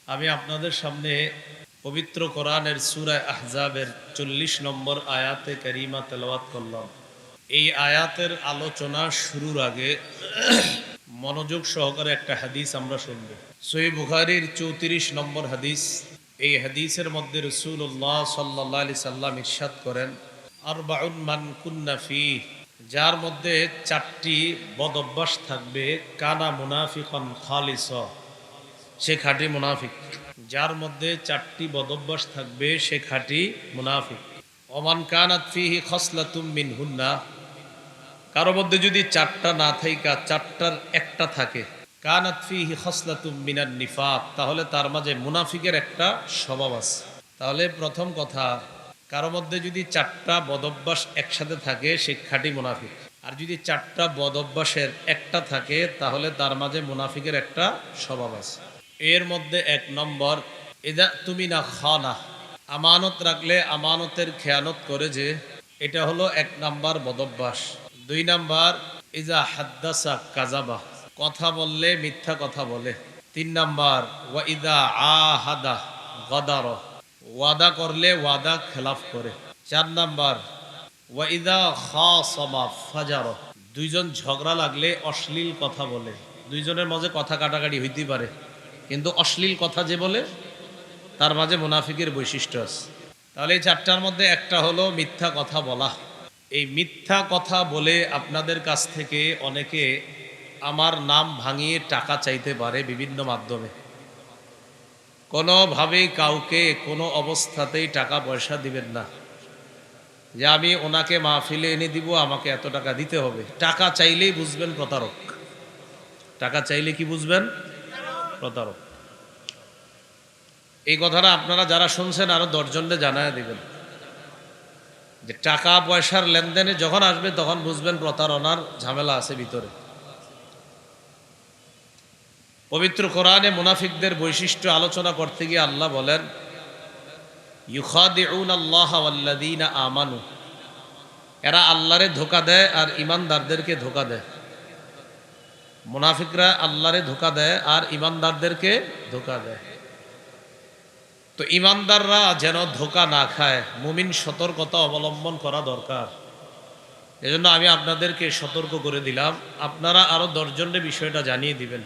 আমি আপনাদের সামনে পবিত্র কোরআনের সূরা আহজাবের 40 নম্বর আয়াতে কারিমা তেলাওয়াত করলাম। এই আয়াতের আলোচনা শুরুর আগে মনোযোগ সহকারে একটা হাদিস আমরা শুনব। সহিহ বুখারীর 34 নম্বর হাদিস। এই হাদিসের মধ্যে রাসূলুল্লাহ সাল্লাল্লাহু আলাইহি সাল্লাম ইরশাদ করেন, আরবাউন মান কুন্না ফি, যার মধ্যে 4টি বদ অভ্যাস থাকবে, কানা মুনাফিকান খালিসা, সে খাঁটি মুনাফিক। যার মধ্যে 4টি বদভ্যাস থাকবে সে খাঁটি মুনাফিক। ওমান কানাত ফিহি খসলাতুম মিনহুন্না, কারো মধ্যে যদি 4টা না থাইকা 4টার একটা থাকে, কানাত ফিহি খসলাতুম মিনান নিফাক, তাহলে তার মাঝে মুনাফিকের একটা স্বভাব আছে। তাহলে প্রথম কথা, কারো মধ্যে যদি 4টা বদভ্যাস একসাথে থাকে সে খাঁটি মুনাফিক। আর যদি 4টা বদভ্যাসের একটা থাকে তাহলে তার মাঝে মুনাফিকের একটা স্বভাব আছে। এর মধ্যে 1 নম্বর, ইদা তুমি না খানা, আমানত রাখলে আমানতের খেয়ানত করে যে, এটা হলো 1 নম্বর বদভ্যাস। 2 নম্বর, ইজা হাদ্দাসা কাজাবা, কথা বললে মিথ্যা কথা বলে। 3 নম্বর, ওয়া ইদা আহাদা গদার, ওয়াদা করলে ওয়াদা খেলাফ করে। 4 নম্বর, ওয়া ইদা খাসামা ফাজার, দুইজন ঝগড়া লাগলে অশ্লীল কথা বলে। দুইজনের মাঝে কথা কাটাকাটি হইতে পারে, কিন্তু অশ্লীল কথা যে বলে তার মাঝে মুনাফিকের বৈশিষ্ট্য আছে। তাহলে এই 4টার মধ্যে একটা হলো মিথ্যা কথা বলা। এই মিথ্যা কথা বলে আপনাদের কাছ থেকে অনেকে আমার নাম ভাঙিয়ে টাকা চাইতে পারে বিভিন্ন মাধ্যমে। কোনোভাবেই কাউকে কোনো অবস্থাতেই টাকা পয়সা দিবেন না যে আমি ওনাকে মাহফিলে এনে দিব, আমাকে এত টাকা দিতে হবে। টাকা চাইলেই বুঝবেন প্রতারক। টাকা চাইলে কি বুঝবেন? প্রতারক। এই কথাটা আপনারা যারা শুনছেন আরো 10 জনকে জানায় দিবেন যে টাকা পয়সার লেনদেনে যখন আসবে তখন বুঝবেন প্রতারণার ঝামেলা আছে ভিতরে। পবিত্র কোরআনে মুনাফিকদের বৈশিষ্ট্য আলোচনা করতে গিয়ে আল্লাহ বলেন, ইউখাদিউনাল্লাহা ওয়াল্লাযীনা আমানু, এরা আল্লাহরে ধোঁকা দেয় আর ঈমানদারদেরকে ধোঁকা দেয়। মুনাফিকরা আল্লাহরে ধোঁকা দেয় আর ঈমানদারদেরকে ধোঁকা দেয়। তো ঈমানদাররা যেন ধোঁকা না খায়, মুমিন সতর্কতা অবলম্বন করা দরকার। এজন্য আমি আপনাদেরকে সতর্ক করে দিলাম, আপনারা আরো 10 জনের বিষয়টা জানিয়ে দিবেন।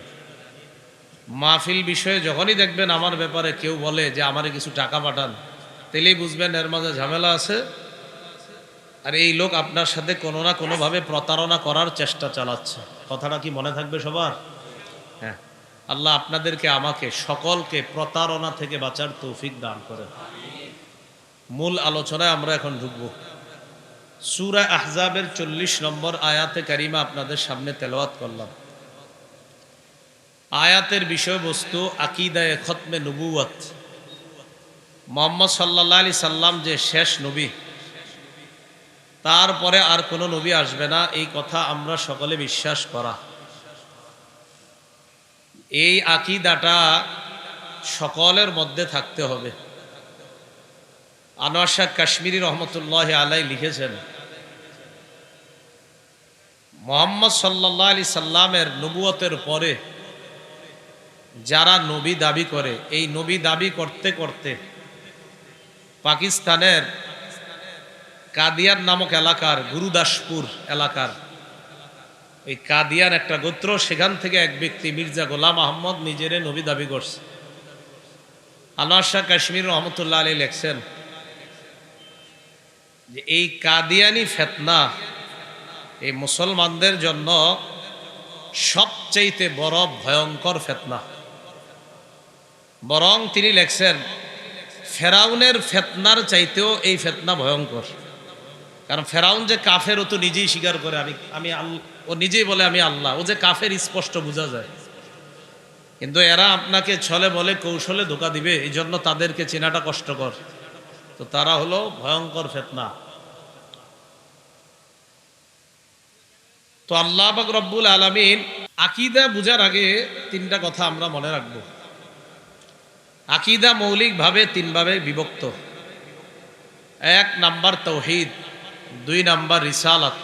মাহফিল বিষয়ে যখনই দেখবেন আমার ব্যাপারে কেউ বলে যে আমারে কিছু টাকা পাঠান, তাহলেই বুঝবেন এর মাঝে ঝামেলা আছে, আর এই লোক আপনার সাথে কোনো না কোনোভাবে প্রতারণা করার চেষ্টা চালাচ্ছে। কথাটা কি মনে থাকবে সবার? হ্যাঁ, আল্লাহ আপনাদেরকে আমাকে সকলকে প্রতারণা থেকে বাঁচার তৌফিক দান করেন। মূল আলোচনায় আমরা এখন ঢুকব। সূরা আহজাবের 40 নম্বর আয়াতে কারিমা আপনাদের সামনে তেলাওয়াত করলাম। আয়াতের বিষয়বস্তু আকীদায়ে খতমে নবুয়ত। মুহাম্মদ সাল্লাল্লাহু আলাইহি সাল্লাম যে শেষ নবী, তারপরে আর কোনো নবী আসবে না, এই কথা আমরা সকলে বিশ্বাস করা। এই আকীদাটা সকলের মধ্যে থাকতে হবে। আনোয়ার শাহ কাশ্মীরি রহমতুল্লাহ আলাইহি লিখেছেন, মুহাম্মদ সাল্লাল্লাহু আলাইহি সাল্লামের নবুয়তের পরে যারা নবী দাবি করে, এই নবী দাবি করতে করতে পাকিস্তানের কাদিয়ান নামক এলাকার গুরুদাসপুর এলাকার এই কাদিয়ান একটা গোত্র, সেখান থেকে এক ব্যক্তি মির্জা গোলাম আহমদ নিজেরে নবী দাবি করছে। আনোয়ার শাহ কাশ্মীর রহমতুল্লাহ আলাইহি লেখছেন যে এই কাদিয়ানি ফিতনা এই মুসলমানদের জন্য সবচেয়ে বড় ভয়ঙ্কর ফিতনা। বরং তিনি লেখছেন ফেরাউনের ফিতনার চাইতেও এই ফিতনা ভয়ঙ্কর। কারণ ফেরাউন যে কাফের, ও তো নিজেই স্বীকার করে আমি ও নিজেই বলে আমি আল্লাহ, ও যে কাফের স্পষ্ট বোঝা যায়। কিন্তু এরা আপনাকে ছলে বলে কৌশলে ধোঁকা দিবে, এই জন্য তাদেরকে চেনাটা কষ্টকর। তো তারা হলো ভয়ঙ্কর ফিতনা। তো আল্লাহ পাক রব্বুল আলামিন আকীদা বুঝার আগে 3টা কথা আমরা মনে রাখবো। আকীদা মৌলিকভাবে 3 ভাবে বিভক্ত। 1 নাম্বার তাওহীদ, 2 নাম্বার রিসালাত,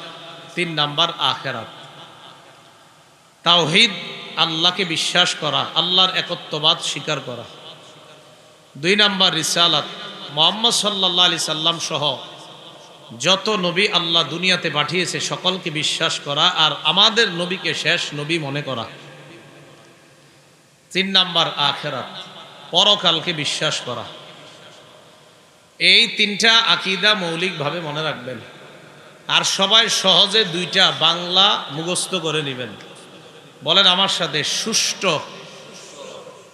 3 নাম্বার আখিরাত। তাওহীদ আল্লাহকে বিশ্বাস করা, আল্লাহর একত্ববাদ স্বীকার করা। 2 নাম্বার রিসালাত, মুহাম্মদ সাল্লাল্লাহু আলাইহি সাল্লাম সহ যত নবী আল্লাহ দুনিয়াতে পাঠিয়েছে সকলকে বিশ্বাস করা আর আমাদের নবীকে শেষ নবী মনে করা। 3 নাম্বার আখিরাত, পরকালকে বিশ্বাস করা। এই 3টা আকীদা মৌলিকভাবে মনে রাখবেন। আর সবাই সহজে 2টা বাংলা মুখস্থ করে নেবেন। বলেন আমার সাথে, সুষ্ঠু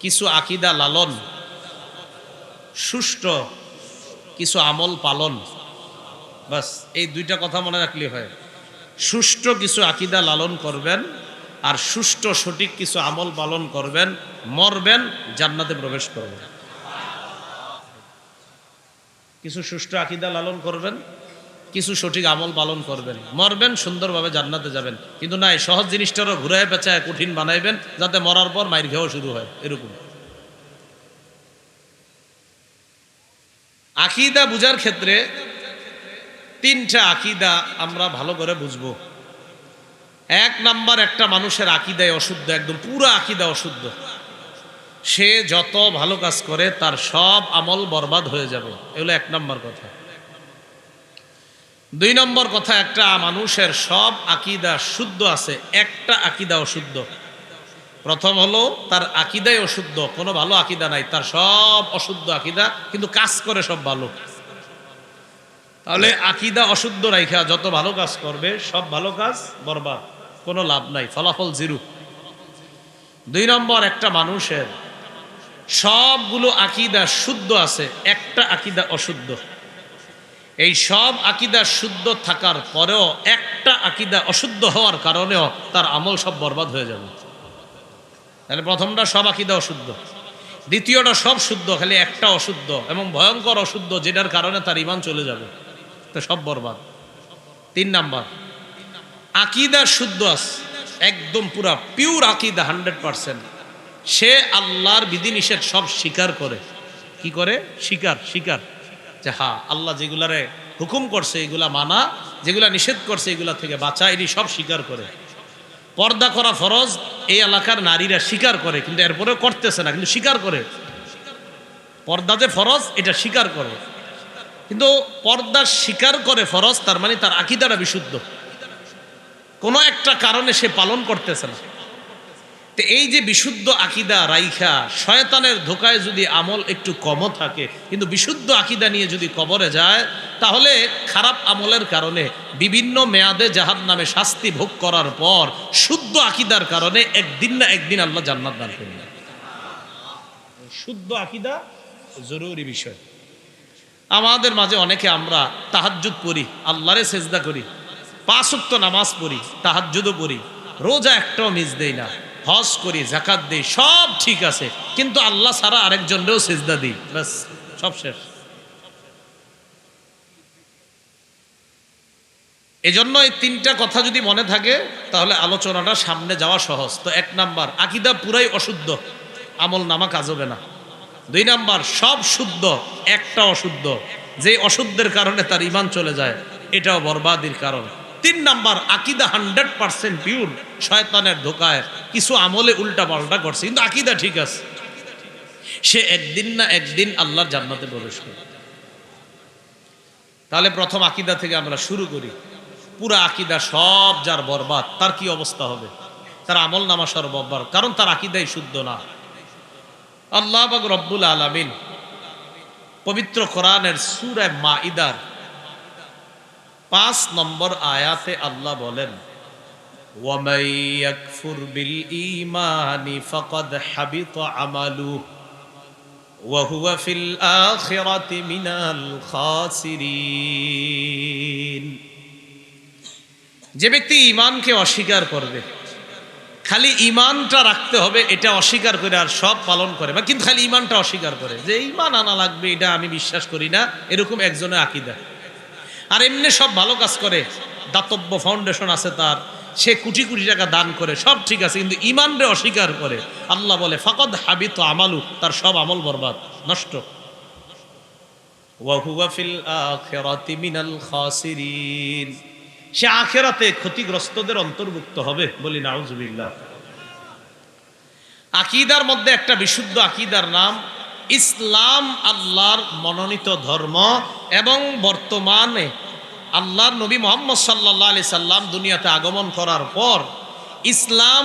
কিছু আকীদা লালন, সুষ্ঠু কিছু আমল পালন। বাস এই 2টা কথা মনে রাখলেই হয়। সুষ্ঠু কিছু আকীদা লালন করবেন আর সুষ্ঠু সঠিক কিছু আমল পালন করবেন, মরবেন জান্নাতে প্রবেশ করবেন। কিছু সুষ্ঠু আকীদা লালন করবেন, কিছু সঠিক আমল পালন করবেন, মরবেন সুন্দরভাবে জান্নাতে যাবেন। কিন্তু না, এই সহজ জিনিসটারও ঘুরায় পেঁচায় কঠিন বানাইবেন যাতে মরার পর মাইর খাওয়া শুরু হয়। এরকম আকীদা বুঝার ক্ষেত্রে 3টা আকীদা আমরা ভালো করে বুঝবো। 1 নাম্বার, একটা মানুষের আকীদায় অশুদ্ধ, একদম পুরো আকীদা অশুদ্ধ, সে যত ভালো কাজ করে তার সব আমল বরবাদ হয়ে যাবে। এগুলো 1 নাম্বার কথা। 2 নম্বর কথা, একটা মানুষের সব আকীদা শুদ্ধ আছে, একটা আকীদা অশুদ্ধ। প্রথম হলো তার আকীদাই অশুদ্ধ, কোনো ভালো আকীদা নাই, তার সব অশুদ্ধ আকীদা, কিন্তু কাজ করে সব ভালো। তাহলে আকীদা অশুদ্ধ রাইখা যত ভালো কাজ করবে সব ভালো কাজ বরবাদ, কোনো লাভ নাই, ফলাফল 0। 2 নম্বর, একটা মানুষের সবগুলো আকীদা শুদ্ধ আছে, একটা আকীদা অশুদ্ধ। এই সব আকীদা শুদ্ধ থাকার পরেও একটা আকীদা অশুদ্ধ হওয়ার কারণেও তার আমল সব বরবাদ হয়ে যাবে। তাহলে প্রথমটা সব আকীদা অশুদ্ধ, দ্বিতীয়টা সব শুদ্ধ, খালি একটা অশুদ্ধ এবং ভয়ঙ্কর অশুদ্ধ, যেটার কারণে তার ঈমান চলে যাবে, তো সব বরবাদ। 3 নাম্বার, আকীদা শুদ্ধ আছে, একদম পুরা পিওর আকীদা 100%। সে আল্লাহর বিধিনিষেধ সব স্বীকার করে। কি করে? স্বীকার যে হ্যাঁ আল্লাহ যেগুলারে হুকুম করছে এগুলা মানা, যেগুলা নিষেধ করছে এগুলা থেকে বাঁচা, এটি সব স্বীকার করে। পর্দা করা ফরজ এই এলাকার নারীরা স্বীকার করে, কিন্তু এরপরেও করতেছে না, কিন্তু স্বীকার করে। পর্দা যে ফরজ এটা স্বীকার করে, কিন্তু পর্দা স্বীকার করে ফরজ, তার মানে তার আকীদাটা বিশুদ্ধ, কোনো একটা কারণে সে পালন করতেছে না। তো এই যে বিশুদ্ধ আকীদা রাইখা শয়তানের ধোকায় যদি আমল একটু কমও থাকে, কিন্তু বিশুদ্ধ আকীদা নিয়ে যদি কবরে যায়, তাহলে খারাপ আমলের কারণে বিভিন্ন মেয়াদে জাহান্নামে শাস্তি ভোগ করার পর শুদ্ধ আকীদার কারণে একদিন না একদিন আল্লাহ জান্নাত দান করবেন। শুদ্ধ আকীদা জরুরি বিষয়। আমাদের মাঝে অনেকে আমরা তাহাজ্জুদ পড়ি, আল্লাহরে সেজদা করি, 5 ওয়াক্ত নামাজ পড়ি, তাহাজ্জুদও পড়ি, রোজা একটাও মিস দেই না, হজ করি, যাকাত দেই, সব ঠিক আছে, কিন্তু আল্লাহ ছাড়া আরেকজনেরও সেজদা দিই, ব্যাস সব শেষ। এজন্য এই 3টা কথা যদি মনে থাকে তাহলে আলোচনাটা সামনে যাওয়া সহজ। তো 1 নাম্বার, আকীদা পুরাই অশুদ্ধ, আমল নামা কাজ হবে না। 2 নাম্বার, সব শুদ্ধ, একটা অশুদ্ধ, যে অশুদ্ধের কারণে তার ঈমান চলে যায়, এটাও বরবাদির কারণ। 3 নাম্বার, আকীদা 100% পিওর, শয়তানের ধোকায় কিছু আমলে উল্টা পাল্টা করছে, কিন্তু আকীদা ঠিক আছে, সে একদিন না একদিন আল্লাহর জান্নাতে প্রবেশ করবে। তাহলে প্রথম আকীদা থেকে আমরা শুরু করি। পুরা আকীদা সব যার বরবাদ, তার কি অবস্থা হবে? তার আমল নামা সব বরবাদ, কারণ তার আকীদাই শুদ্ধ না। আল্লাহ পাক রব্বুল আলামিন পবিত্র কোরআনের সূরা মাঈদার 5 নম্বর আয়াতে আল্লাহ বলেন, ওয়ামান ইয়াকফুর বিল ঈমানি ফাকাদ হাবিতা আমালুহু ওয়া হুয়া ফিল আখিরাতি মিনাল খাসিরিন। যে ব্যক্তি ঈমানকে অস্বীকার করবে, খালি ঈমানটা রাখতে হবে, এটা অস্বীকার করে আর সব পালন করে, বা কিন্তু খালি ঈমানটা অস্বীকার করে, যে ঈমান আনা লাগবে এটা আমি বিশ্বাস করি না, এরকম একজনের আকীদা। আর এমনি সব ভালো কাজ করে, দাতব্য ফাউন্ডেশন আছে তার, সে কোটি কোটি টাকা দান করে, সব ঠিক আছে, কিন্তু ঈমানরে অস্বীকার করে, আল্লাহ বলে ফাকাদ হাবিতা আমালু, তার সব আমল বরবাদ, নষ্ট। ওয়া হুয়া ফিল আখিরাতি মিনাল খাসিরিন, সে আখিরাতে ক্ষতিগ্রস্তদের অন্তর্ভুক্ত হবে, বলি নাউজুবিল্লাহ। আকীদার মধ্যে একটা বিশুদ্ধ আকীদার নাম ইসলাম আল্লাহর মনোনীত ধর্ম এবং বর্তমানে আল্লাহর নবী মুহাম্মদ সাল্লাল্লাহু আলাইহি সাল্লাম দুনিয়াতে আগমন করার পর ইসলাম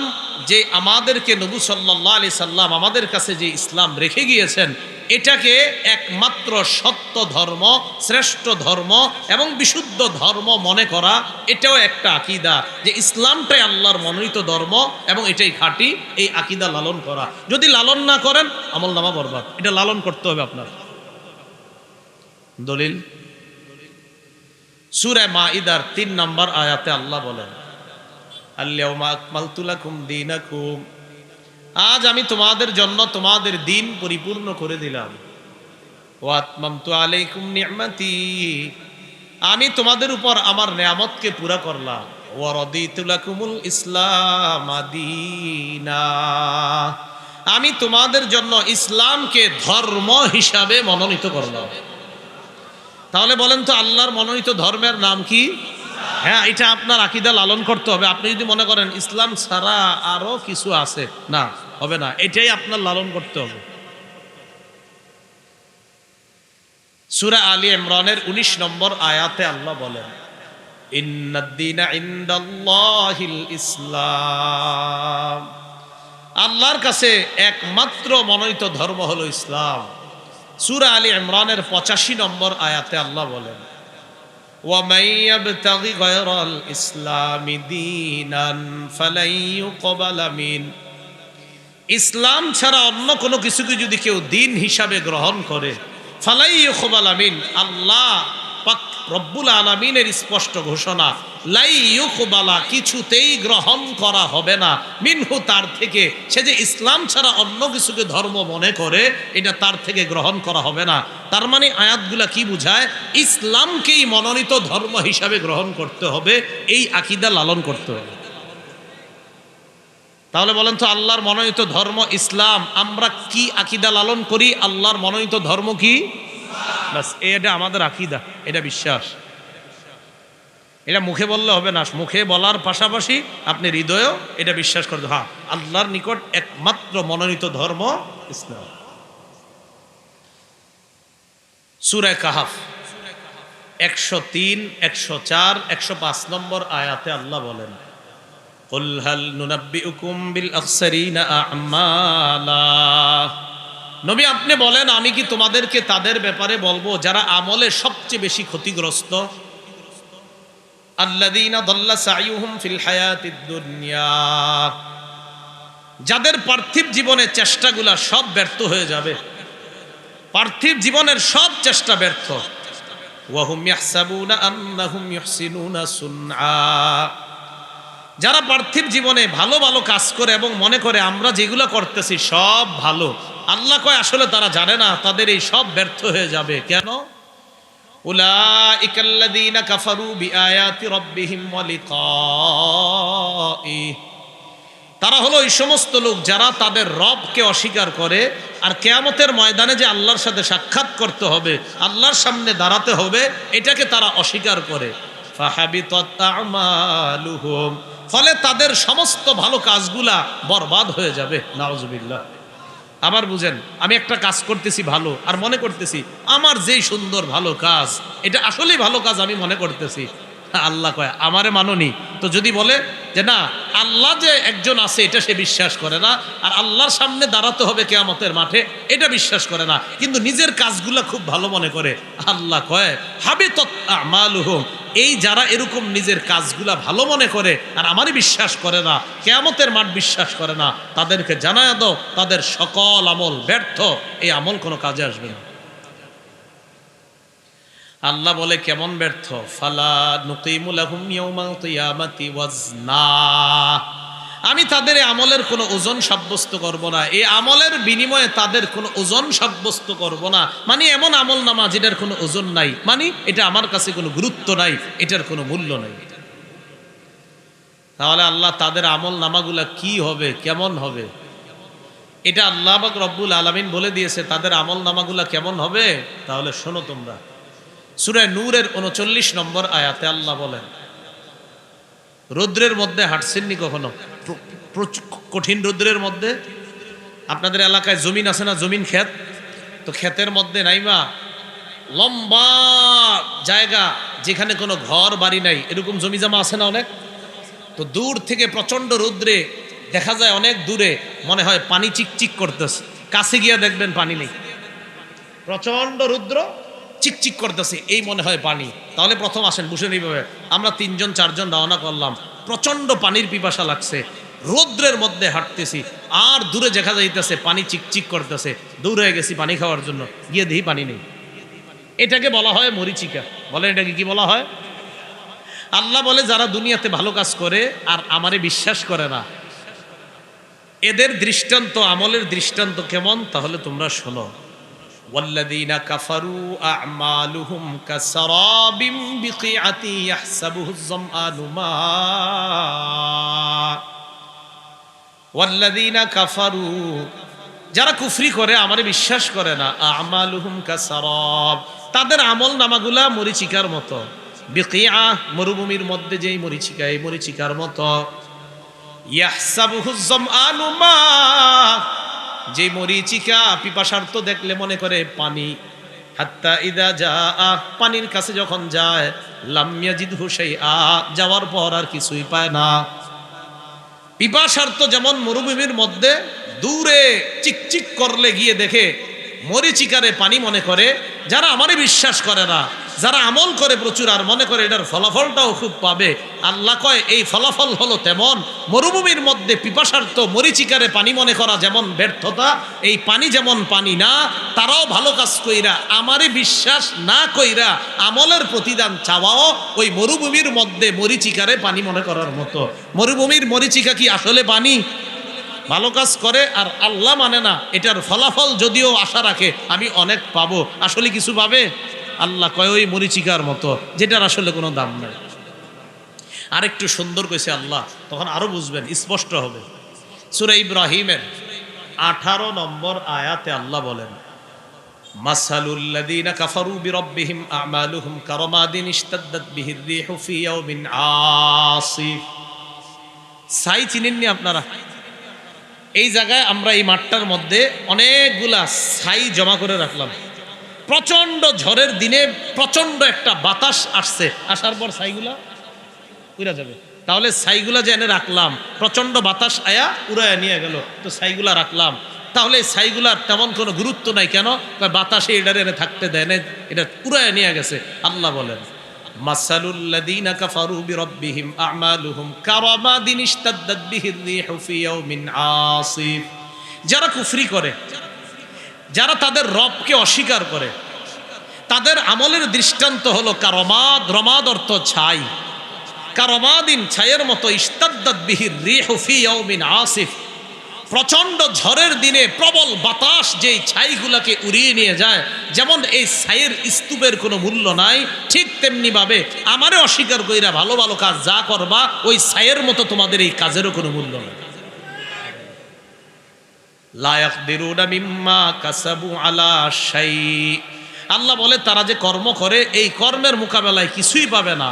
যে আমাদেরকে নবী সাল্লাল্লাহু আলাইহি সাল্লাম আমাদের কাছে যে ইসলাম রেখে গিয়েছেন, এটাকে একমাত্র সত্য ধর্ম, শ্রেষ্ঠ ধর্ম এবং বিশুদ্ধ ধর্ম মনে করা, এটাও একটা আকীদা যে ইসলামটাই আল্লাহর মনোনীত ধর্ম এবং এটাই খাঁটি। এই আকীদা লালন করা, যদি লালন না করেন আমলনামা বরবাদ। এটা লালন করতে হবে আপনার। দলিল সূরা মাইদার ৩ নম্বর আয়াতে আল্লাহ বলেন, আল-ইয়াওমা আকমালতু লাকুম দীনাকুম, আজ আমি তোমাদের জন্য তোমাদের দিন পরিপূর্ণ করে দিলাম। ওয়া আতমামতু আলাইকুম নি'মাতি, আমি তোমাদের উপর আমার নেয়ামতকে পুরা করলাম। ওয়া রাদিতু লাকুমুল ইসলাম দীনা, আমি তোমাদের জন্য ইসলামকে ধর্ম হিসাবে মনোনীত করলাম। তাহলে বলেন তো আল্লাহর মনোনীত ধর্মের নাম কি? হ্যাঁ, এটা আপনার আকীদা লালন করতে হবে। আপনি যদি মনে করেন ইসলাম ছাড়া আরো কিছু আছে, না, হবে না, এটাই আপনার লালন করতে হবে। সূরা আলী ইমরানের 19 নম্বর আয়াতে আল্লাহ বলেন, ইন্নাদ-দীনা ইনদাল্লাহিল ইসলাম, আল্লাহর কাছে একমাত্র মনোনীত ধর্ম হলো ইসলাম। সূরা আলী ইমরানের 85 নম্বর আয়াতে আল্লাহ বলেন, وَمَن يَبْتَغِ غَيْرَ الْإِسْلَامِ دِينًا فَلَن يُقْبَلَ مِنْهُ, ইসলাম ছাড়া অন্য কোনো কিছুকে যদি কেউ দিন হিসাবে গ্রহণ করে, ফালাই ইউকবাল মিন, আল্লাহ পাক রব্বুল আলামিনের স্পষ্ট ঘোষণা, লাই ইউকবালা, কিছুতেই গ্রহণ করা হবে না, মিনহু, তার থেকে। সে যে ইসলাম ছাড়া অন্য কিছুকে ধর্ম মনে করে, এটা তার থেকে গ্রহণ করা হবে না। তার মানে আয়াতগুলা কি বুঝায়? ইসলামকেই মনোনীত ধর্ম হিসাবে গ্রহণ করতে হবে, এই আকীদা লালন করতে হবে। তাহলে বলেন তো আল্লাহর মনোনীত ধর্ম ইসলাম, আমরা কি আকীদা লালন করি? আল্লাহর মনোনীত ধর্ম কি? বাস, এটা আমাদের আকীদা, এটা বিশ্বাস। এটা মুখে বললে হবে না, মুখে বলার পাশাপাশি আপনি হৃদয়েও এটা বিশ্বাস করতে, হ্যাঁ, আল্লাহর নিকট একমাত্র মনোনীত ধর্ম ইসলাম। সূরা কাহাফ 103, 104, 105 নম্বর আয়াতে আল্লাহ বলেন, কুল হাল নুনাব্বিউকুম বিল আখসারিনা আমালা, নবী আপনি বলেন আমি কি তোমাদেরকে তাদের ব্যাপারে বলবো যারা আমলে সবচেয়ে বেশি ক্ষতিগ্রস্ত? আল্লাযীনা দাল্লা সাইয়ুহুম ফিল হায়াতিদ দুনিয়া, যাদের পার্থিব জীবনের চেষ্টাগুলা সব ব্যর্থ হয়ে যাবে, পার্থিব জীবনের সব চেষ্টা ব্যর্থ। ওয়া হুম ইয়াহসাবুনা আন্নাহুম ইউহসিনুনা সুনআ, যারা পার্থিব জীবনে ভালো ভালো কাজ করে এবং মনে করে আমরা যেগুলো করতেছি সব ভালো, আল্লাহ কয় আসলে তারা জানে না তাদের এই সব ব্যর্থ হয়ে যাবে। কেন? উলাইকাল্লাযীনা কাফারু বিআয়াতি রাব্বিহিম ওয়া লিকাইহি, তারা হলো এই সমস্ত লোক যারা তাদের রবকে অস্বীকার করে আর কিয়ামতের ময়দানে যে আল্লাহর সাথে সাক্ষাৎ করতে হবে, আল্লাহর সামনে দাঁড়াতে হবে, এটাকে তারা অস্বীকার করে। ফাহাবিতাত আমালুহুম, ফলে তাদের সমস্ত ভালো কাজগুলা বরবাদ হয়ে যাবে। নাউজুবিল্লাহ। আবার বুঝেন, আমি একটা কাজ করতেছি ভালো আর মনে করতেছি আমার যেই সুন্দর ভালো কাজ, এটা আসলেই ভালো কাজ আমি মনে করতেছি। আল্লাহ কয় আমারে মাননি তো? যদি বলে যে না আল্লাহ যে একজন আছে এটা সে বিশ্বাস করে না, আর আল্লাহর সামনে দাঁড়াতে হবে কিয়ামতের মাঠে, এটা বিশ্বাস করে না, কিন্তু নিজের কাজগুলা খুব ভালো মনে করে, আল্লাহ কয় হাবিতাত আমালুহুম, এই যারা এরকম নিজের কাজগুলা ভালো মনে করে আর আমারই বিশ্বাস করে না, কিয়ামতের মাঠ বিশ্বাস করে না, তাদেরকে জানায় দাও তাদের সকল আমল ব্যর্থ, এই আমল কোনো কাজে আসবে না। আল্লাহ বলে কেমন ব্যর্থ? ফালা নুকিমু লাহুম ইয়াউমাল কিয়ামাতি ওয়াজনা, আমি তাদের এই আমলের কোনো ওজন সাব্যস্ত করব না, এই আমলের বিনিময়ে তাদের কোনো ওজন সাব্যস্ত করব না। মানে এমন আমল নামা যেটার কোনো ওজন নাই, মানে এটা আমার কাছে কোনো গুরুত্ব নাই, এটার কোনো মূল্য নাই। তাহলে আল্লাহ তাদের আমল নামাগুলা কি হবে, কেমন হবে, এটা আল্লাহ পাক রব্বুল আলামিন বলে দিয়েছে তাদের আমল নামাগুলা কেমন হবে। তাহলে শোনো তোমরা, সূরা নূরের 39 নম্বর আয়াতে আল্লাহ বলেন, রৌদ্রের মধ্যে হাঁটছেননি কখনো? কঠিন রৌদ্রের মধ্যে আপনাদের এলাকায় জমিন আছে না, জমিন ক্ষেত, তো ক্ষেতের মধ্যে নাইমা লম্বা জায়গা, যেখানে কোনো ঘর বাড়ি নাই, এরকম জমি জমা আছে না অনেক। তো দূর থেকে প্রচন্ড রৌদ্রে দেখা যায় অনেক দূরে, মনে হয় পানি চিকচিক করতেছে। কাছে গিয়া দেখবেন পানি নেই, প্রচন্ড রৌদ্র, চিকচিক করতেছে, এই মনে হয় পানি। তাহলে প্রথম আসেন বুঝে নিবে, আমরা 3-4 রওনা করলাম, প্রচন্ড পানির পিপাসা লাগছে, রৌদ্রের মধ্যে হাঁটতেছি, আর দূরে দেখা যাইতেছে পানি চিকচিক করতেছে, দূর হয়ে গেছি পানি খাওয়ার জন্য, গিয়ে দেখি পানি নেই। এটাকে বলা হয় মরিচিকা। বলেন এটাকে কি বলা হয়? আল্লাহ বলে যারা দুনিয়াতে ভালো কাজ করে আর আমারে বিশ্বাস করে না, এদের দৃষ্টান্ত, আমলের দৃষ্টান্ত কেমন তাহলে তোমরা শোনো। ওয়াল্লাযীনা কাফারু আ'মালুহুম কাসরাবিম বিকিআতি ইয়াহসাবুহুজ যামআনু মা। ওয়াল্লাযীনা কাফারু, যারা কুফরি করে, আমারে বিশ্বাস করে না, আ'মালুহুম কাসরাব, তাদের আমল নামাগুলা মরিচিকার মতো। বিকিআ, মরুভূমির মধ্যে যেই মরিচিকা, এই মরিচিকার মতো। ইয়াহসাবুহুজ যামআনু মা, যে মরিচিকা পিপাসার্ত দেখলে মনে করে পানি। হাত্তা ইদা জাআ, পানির কাছে যখন যায়, লাম ইয়াজিদহু শাইআ, যাওয়ার পর আর কিছুই পায় না। পিপাসার্ত যেমন মরুভূমির মধ্যে দূরে চিকচিক করলে গিয়ে দেখে মরিচিকারে পানি মনে করে, যারা আমারে বিশ্বাস করে না, যারা আমল করে প্রচুর আর মনে করে এটার ফলাফলটাও খুব পাবে, আল্লাহ কয় এই ফলাফল হলো তেমন। মরুভূমির মধ্যে পিপাসার্ত মরিচিকারে পানি মনে করা যেমন ব্যর্থতা, এই পানি যেমন পানি না, তারাও ভালো কাজ কইরা আমারে বিশ্বাস না কইরা আমলের প্রতিদান চাওয়াও ওই মরুভূমির মধ্যে মরিচিকারে পানি মনে করার মতো। মরুভূমির মরিচিকা কি আসলে পানি? ভালো কাজ করে আর আল্লাহ মানে না, এটার ফলাফল যদিও আশা রাখে আমি অনেক পাবো, আসলে কিছু পাবে? আল্লাহ কয় ওই মরিচিকার মতো, যেটার আসলে কোনো দাম নাই। আরেকটু সুন্দর কইছে আল্লাহ, তখন আরো বুঝবেন, স্পষ্ট হবে। সূরা ইব্রাহিমের 18 নম্বর আয়াতে আল্লাহ বলেন, মাসালুল্লাযীনা কাফারু বিরাব্বিহিম আ'মালুহুম কারামাদিন ইশতাদ্দাত বিহির রিহু ফি ইয়াউমিন আসিফ। ছাই চিনেননি আপনারা? এই জায়গায় আমরা এই মাঠটার মধ্যে অনেকগুলা ছাই জমা করে রাখলাম। প্রচন্ড ঝড়ের দিনে প্রচন্ড একটা বাতাস আসছে, আসার পর ছাইগুলা উড়া যাবে। তাহলে ছাইগুলা যে এনে রাখলাম, প্রচন্ড বাতাস আয়া উড়াইয়া নিয়ে গেল, তো ছাইগুলা রাখলাম। তাহলে এই ছাইগুলার তেমন কোনো গুরুত্ব নাই কেন? বাতাসে এটার এনে থাকতে দেয় না, এটা উড়াইয়া নিয়ে গেছে। আল্লাহ বলেন, মাসালুল্লাযীনা কাফারু বিরাব্বিহিম আ'মালুহুম কারামাদিন ইশতাদ্দাত বিহির রিহু ফি ইয়াউমিন আসিফ। যারা কুফরি করে, যারা তাদের রবকে অস্বীকার করে, তাদের আমলের দৃষ্টান্ত হলো কারমাদ। রমাদ অর্থ ছাই। কারমাদিন, ছায়ের মতো। ইশতাদ্দাত বিহির রিহু ফি ইয়াউমিন আসিফ, প্রচন্ড ঝড়ের দিনে প্রবল বাতাস যেই ছাইগুলাকে উড়িয়ে নিয়ে যায়, যেমন এই ছাইয়ের স্তূপের কোনো মূল্য নাই, ঠিক তেমনি ভাবে আমারে অস্বীকার কইরা ভালো ভালো কাজ যা করবা, ওই ছাইয়ের মতো তোমাদের এই কাজেরও কোনো মূল্য নাই। লা ইয়াকদিরুনা মিম্মা কাসাবু আলা শাই। আল্লাহ বলে তারা যে কর্ম করে, এই কর্মের মোকাবেলায় কিছুই পাবে না।